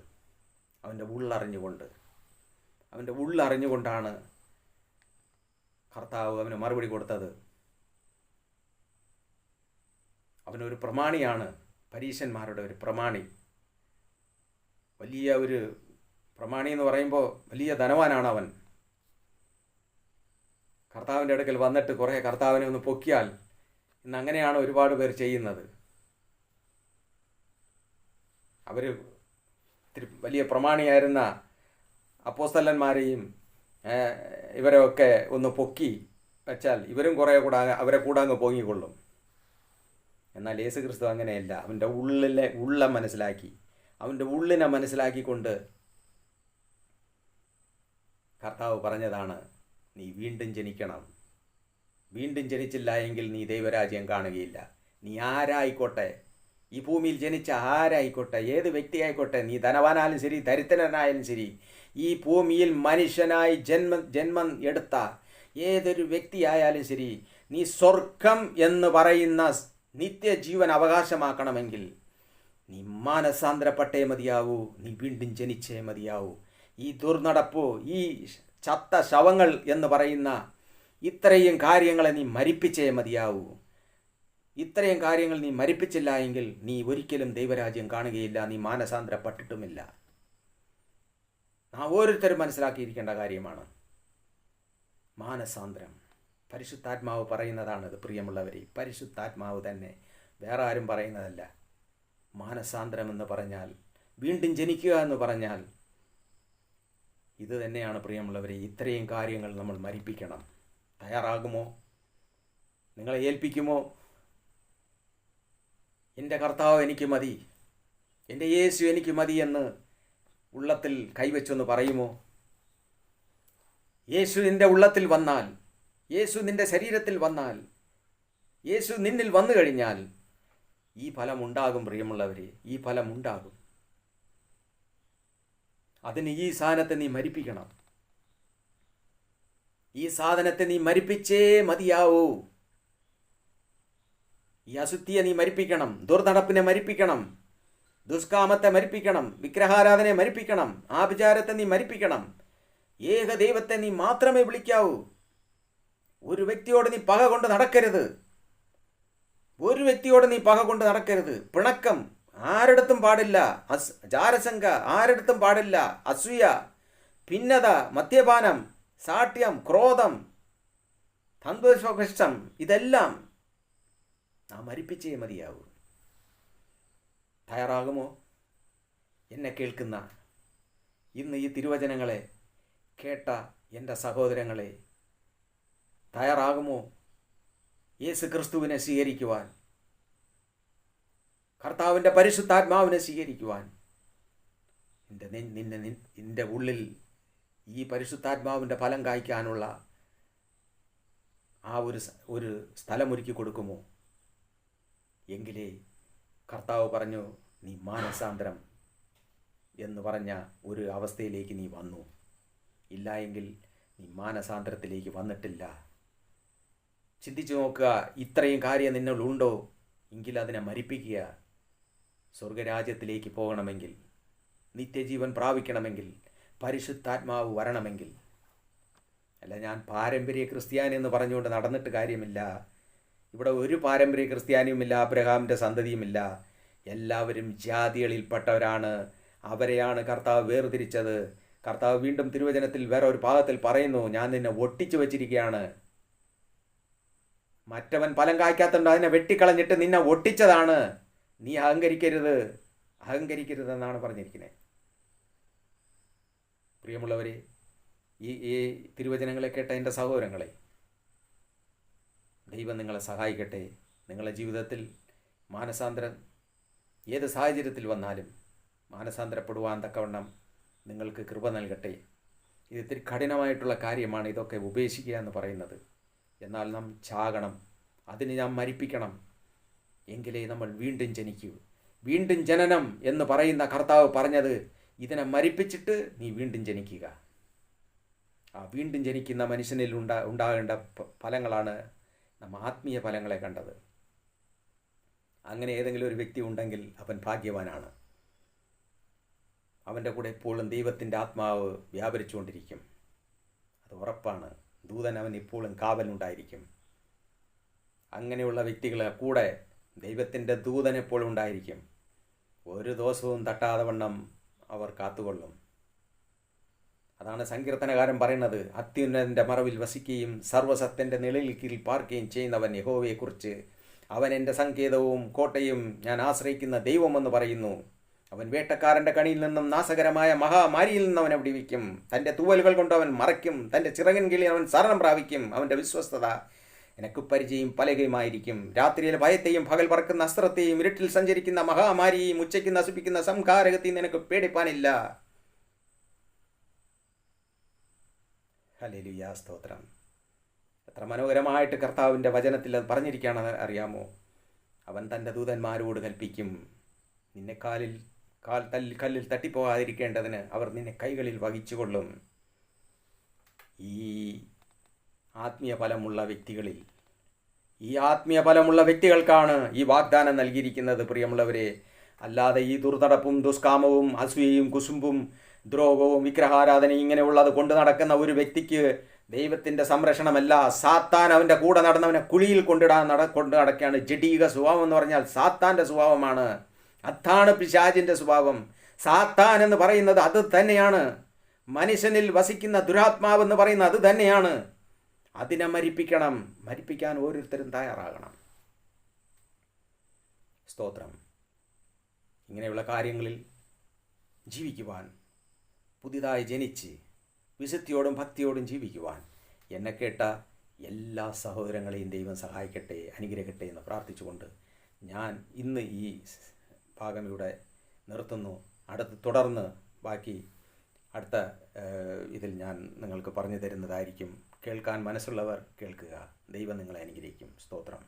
അവൻ്റെ ഉള്ളറിഞ്ഞുകൊണ്ടാണ് കർത്താവ് അവന് മറുപടി കൊടുത്തത്. അവനൊരു പ്രമാണിയാണ്, പരീശന്മാരുടെ ഒരു പ്രമാണി. വലിയ ഒരു പ്രമാണി എന്ന് പറയുമ്പോൾ വലിയ ധനവാനാണ് അവൻ. കർത്താവിൻ്റെ അടുക്കൽ വന്നിട്ട് കുറേ കർത്താവിനെ ഒന്ന് പൊക്കിയാൽ, ഇന്ന് അങ്ങനെയാണ് ഒരുപാട് പേർ ചെയ്യുന്നത്. അവർ വലിയ പ്രമാണിയായിരുന്ന അപ്പോസ്തലന്മാരെയും ഇവരെയൊക്കെ ഒന്ന് പൊക്കി വെച്ചാൽ ഇവരും കുറേ അവരെ കൂടാങ്ങ് പൊങ്ങിക്കൊള്ളും. എന്നാൽ യേശുക്രിസ്തു അങ്ങനെയല്ല. അവൻ്റെ ഉള്ളിനെ മനസ്സിലാക്കിക്കൊണ്ട് കർത്താവ് പറഞ്ഞതാണ്, നീ വീണ്ടും ജനിക്കണം. വീണ്ടും ജനിച്ചില്ല എങ്കിൽ നീ ദൈവരാജ്യം കാണുകയില്ല. നീ ആരായിക്കോട്ടെ, ഈ ഭൂമിയിൽ ജനിച്ച ആരായിക്കോട്ടെ, ഏത് വ്യക്തിയായിക്കോട്ടെ, നീ ധനവാനായാലും ശരി, ദരിദ്രനായാലും ശരി, ഈ ഭൂമിയിൽ മനുഷ്യനായി ജന്മം എടുത്ത ഏതൊരു വ്യക്തിയായാലും ശരി, നീ സ്വർഗം എന്ന് പറയുന്ന നിത്യജീവൻ അവകാശമാക്കണമെങ്കിൽ നീ മാനസാന്തരപ്പെട്ടേ മതിയാവൂ, നീ വീണ്ടും ജനിച്ചേ മതിയാവൂ. ഈ ദുർനടപ്പോ, ഈ ചത്ത ശവങ്ങൾ എന്ന് പറയുന്ന ഇത്രയും കാര്യങ്ങളെ നീ മരിപ്പിച്ചേ മതിയാവൂ. ഇത്രയും കാര്യങ്ങൾ നീ മരിപ്പിച്ചില്ല എങ്കിൽ നീ ഒരിക്കലും ദൈവരാജ്യം കാണുകയില്ല, നീ മാനസാന്തരപ്പെട്ടിട്ടുമില്ല. നാം ഓരോരുത്തരും മനസ്സിലാക്കിയിരിക്കേണ്ട കാര്യമാണ് മാനസാന്തരം. പരിശുദ്ധാത്മാവ് പറയുന്നതാണിത്. പ്രിയമുള്ളവരെ, പരിശുദ്ധാത്മാവ് തന്നെ, വേറെ ആരും പറയുന്നതല്ല. മാനസാന്തരം എന്ന് പറഞ്ഞാൽ, വീണ്ടും ജനിക്കുക എന്ന് പറഞ്ഞാൽ ഇത് തന്നെയാണ് പ്രിയമുള്ളവരെ. ഇത്രയും കാര്യങ്ങൾ നമ്മൾ മരിപ്പിക്കണം. തയ്യാറാകുമോ? നിങ്ങളെ ഏൽപ്പിക്കുമോ? എൻ്റെ കർത്താവ് എനിക്ക് മതി, എൻ്റെ യേശു എനിക്ക് മതി എന്ന് ഉള്ളത്തിൽ കൈവച്ചൊന്ന് പറയുമോ? യേശു നിൻ്റെ ഉള്ളത്തിൽ വന്നാൽ, യേശു നിൻ്റെ ശരീരത്തിൽ വന്നാൽ, യേശു നിന്നിൽ വന്നു കഴിഞ്ഞാൽ ഈ ഫലം ഉണ്ടാകും പ്രിയമുള്ളവരെ, ഈ ഫലം ഉണ്ടാകും. അതിന് ഈ സാധനത്തെ നീ മരിപ്പിക്കണം. ഈ സാധനത്തെ നീ മരിപ്പിച്ചേ മതിയാവൂ. ഈ അശുദ്ധിയെ നീ മരിപ്പിക്കണം, ദുർനടപ്പിനെ മരിപ്പിക്കണം, ദുഷ്കാമത്തെ മരിപ്പിക്കണം, വിഗ്രഹാരാധനയെ മരിപ്പിക്കണം, ആഭിചാരത്തെ നീ മരിപ്പിക്കണം. ഏക ദൈവത്തെ നീ മാത്രമേ വിളിക്കാവൂ. ഒരു വ്യക്തിയോട് നീ പക കൊണ്ട് നടക്കരുത്. പിണക്കം ആരിടത്തും പാടില്ല. ജാരശങ്ക ആരിടത്തും പാടില്ല. അസൂയ, ഭിന്നത, മദ്യപാനം, സാഠ്യം, ക്രോധം, സന്തോഷം, ഇതെല്ലാം നാം മരിപ്പിച്ചേ മതിയാവൂ. തയ്യാറാകുമോ? എന്നെ കേൾക്കുന്ന, ഇന്ന് ഈ തിരുവചനങ്ങളെ കേട്ട എൻ്റെ സഹോദരങ്ങളെ, തയ്യാറാകുമോ യേശു ക്രിസ്തുവിനെ സ്വീകരിക്കുവാൻ? കർത്താവിൻ്റെ പരിശുദ്ധാത്മാവിനെ സ്വീകരിക്കുവാൻ നിന്റെ ഉള്ളിൽ ഈ പരിശുദ്ധാത്മാവിൻ്റെ ഫലം കായ്ക്കാനുള്ള ആ ഒരു സ്ഥലമൊരുക്കി കൊടുക്കുമോ? എങ്കിലേ കർത്താവ് പറഞ്ഞു, നീ മാനസാന്തരം എന്ന് പറഞ്ഞ ഒരു അവസ്ഥയിലേക്ക് നീ വന്നു. ഇല്ല എങ്കിൽ നീ മാനസാന്തരത്തിലേക്ക് വന്നിട്ടില്ല. ചിന്തിച്ചു നോക്കുക, ഇത്രയും കാര്യം നിന്നുള്ളുണ്ടോ എങ്കിൽ അതിനെ മരിപ്പിക്കുക. സ്വർഗരാജ്യത്തിലേക്ക് പോകണമെങ്കിൽ, നിത്യജീവൻ പ്രാപിക്കണമെങ്കിൽ, പരിശുദ്ധാത്മാവ് വരണമെങ്കിൽ. അല്ല, ഞാൻ പാരമ്പര്യ ക്രിസ്ത്യാനി എന്ന് പറഞ്ഞുകൊണ്ട് നടന്നിട്ട് കാര്യമില്ല. ഇവിടെ ഒരു പാരമ്പര്യ ക്രിസ്ത്യാനിയുമില്ല, അബ്രഹാമിൻ്റെ സന്തതിയുമില്ല. എല്ലാവരും ജാതികളിൽപ്പെട്ടവരാണ്. അവരെയാണ് കർത്താവ് വേർതിരിച്ചത്. കർത്താവ് വീണ്ടും തിരുവചനത്തിൽ വേറെ ഒരു ഭാഗത്തിൽ പറയുന്നു, ഞാൻ നിന്നെ ഒട്ടിച്ചു വച്ചിരിക്കുകയാണ്. മറ്റവൻ ഫലം കായ്ക്കാത്തുണ്ട്, അതിനെ വെട്ടിക്കളഞ്ഞിട്ട് നിന്നെ ഒട്ടിച്ചതാണ്. നീ അഹങ്കരിക്കരുതെന്നാണ് പറഞ്ഞിരിക്കുന്നത്. പ്രിയമുള്ളവരെ, ഈ തിരുവചനങ്ങളെ കേട്ട എൻ്റെ സഹോദരങ്ങളെ, ദൈവം നിങ്ങളെ സഹായിക്കട്ടെ. നിങ്ങളുടെ ജീവിതത്തിൽ മാനസാന്തരം ഏത് സാഹചര്യത്തിൽ വന്നാലും മാനസാന്തരപ്പെടുവാൻ തക്കവണ്ണം നിങ്ങൾക്ക് കൃപ നൽകട്ടെ. ഇത് ഇത്തിരി കഠിനമായിട്ടുള്ള കാര്യമാണ് ഇതൊക്കെ ഉപേക്ഷിക്കുക എന്ന് പറയുന്നത്. എന്നാൽ നാം ചാകണം, അതിന് നാം മരിപ്പിക്കണം. എങ്കിലേ നമ്മൾ വീണ്ടും ജനിക്കൂ. വീണ്ടും ജനനം എന്ന് പറയുന്ന കർത്താവ് പറഞ്ഞത്, ഇതിനെ മരിപ്പിച്ചിട്ട് നീ വീണ്ടും ജനിക്കുക. ആ വീണ്ടും ജനിക്കുന്ന മനുഷ്യനിൽ ഉണ്ടാകേണ്ട ഫലങ്ങളാണ് നമ്മൾ ആത്മീയ ഫലങ്ങളെ കണ്ടത്. അങ്ങനെ ഏതെങ്കിലും ഒരു വ്യക്തി ഉണ്ടെങ്കിൽ അവൻ ഭാഗ്യവാനാണ്. അവൻ്റെ കൂടെ എപ്പോഴും ദൈവത്തിൻ്റെ ആത്മാവ് വ്യാപരിച്ചുകൊണ്ടിരിക്കും. അത് ഉറപ്പാണ്. ദൂതൻ അവൻ എപ്പോഴും കാവലുണ്ടായിരിക്കും. അങ്ങനെയുള്ള വ്യക്തികളെ കൂടെ ദൈവത്തിൻ്റെ ദൂതൻ എപ്പോഴും ഉണ്ടായിരിക്കും. ഒരു ദോഷവും തട്ടാതെ വണ്ണം അവർ കാത്തുകൊള്ളും. അതാണ് സങ്കീർത്തനകാരൻ പറയുന്നത്, അത്യുന്നതൻ്റെ മറവിൽ വസിക്കുകയും സർവ്വസത്യൻ്റെ നിഴലിൽ കീഴിൽ പാർക്കുകയും ചെയ്യുന്നവൻ യഹോവയെക്കുറിച്ച്, അവൻ എൻ്റെ സങ്കേതവും കോട്ടയും ഞാൻ ആശ്രയിക്കുന്ന ദൈവമെന്ന് പറയുന്നു. അവൻ വേട്ടക്കാരൻ്റെ കണിയിൽ നിന്നും നാശകരമായ മഹാമാരിയിൽ നിന്നും അവനെ വിടുവിക്കും. തൻ്റെ തൂവലുകൾ കൊണ്ട് അവൻ മറയ്ക്കും. തൻ്റെ ചിറകിൻ കീഴിൽ അവൻ ശരണം പ്രാപിക്കും. അവൻ്റെ വിശ്വസ്തത എനിക്ക് പരിചയം പലകയുമായിരിക്കും. രാത്രിയിലെ ഭയത്തെയും പകൽ പറക്കുന്ന അസ്ത്രത്തെയും ഇരുട്ടിൽ സഞ്ചരിക്കുന്ന മഹാമാരിയെയും ഉച്ചയ്ക്ക് നശിപ്പിക്കുന്ന സംഹാരകത്തെയും നിനക്ക് പേടിപ്പാനില്ല. ഹല്ലേലൂയ, സ്തോത്രം. എത്ര മനോഹരമായിട്ട് കർത്താവിൻ്റെ വചനത്തിൽ അത് പറഞ്ഞിരിക്കുകയാണെന്ന് അറിയാമോ? അവൻ തൻ്റെ ദൂതന്മാരോട് കൽപ്പിക്കും, നിന്നെ കല്ലിൽ തട്ടിപ്പോകാതിരിക്കേണ്ടതിന് അവർ നിന്നെ കൈകളിൽ വഹിച്ചുകൊള്ളും. ഈ ആത്മീയ ഫലമുള്ള വ്യക്തികൾക്കാണ് ഈ വാഗ്ദാനം നൽകിയിരിക്കുന്നത്, പ്രിയമുള്ളവരെ. അല്ലാതെ ഈ ദുർനടപ്പും ദുഷ്കാമവും അസൂയയും കുശുമ്പും ദ്രോഹവും വിഗ്രഹാരാധനയും ഇങ്ങനെയുള്ളത് കൊണ്ട് നടക്കുന്ന ഒരു വ്യക്തിക്ക് ദൈവത്തിൻ്റെ സംരക്ഷണമല്ല. സാത്താൻ അവൻ്റെ കൂടെ നടന്നവനെ കുഴിയിൽ കൊണ്ട് നടക്കുകയാണ്. ജഡീക സ്വഭാവം എന്ന് പറഞ്ഞാൽ സാത്താൻ്റെ സ്വഭാവമാണ്. അതാണ് പിശാചിൻ്റെ സ്വഭാവം. സാത്താൻ എന്ന് പറയുന്നത് അത് തന്നെയാണ്. മനുഷ്യനിൽ വസിക്കുന്ന ദുരാത്മാവെന്ന് പറയുന്നത് അത് തന്നെയാണ്. അതിനെ മരിപ്പിക്കാൻ ഓരോരുത്തരും തയ്യാറാകണം. സ്തോത്രം. ഇങ്ങനെയുള്ള കാര്യങ്ങളിൽ ജീവിക്കുവാൻ, പുതിയതായി ജനിച്ച് വിശുദ്ധിയോടും ഭക്തിയോടും ജീവിക്കുവാൻ എന്നെ കേട്ട എല്ലാ സഹോദരങ്ങളെയും ദൈവം സഹായിക്കട്ടെ, അനുഗ്രഹിക്കട്ടെ എന്ന് പ്രാർത്ഥിച്ചുകൊണ്ട് ഞാൻ ഇന്ന് ഈ ഭാഗം ഇവിടെ നിർത്തുന്നു. തുടർന്ന് ബാക്കി അടുത്ത ഇതിൽ ഞാൻ നിങ്ങൾക്ക് പറഞ്ഞു തരുന്നതായിരിക്കും. കേൾക്കാൻ മനസ്സുള്ളവർ കേൾക്കുക. ദൈവം നിങ്ങളെ അനുഗ്രഹിക്കും. സ്തോത്രം.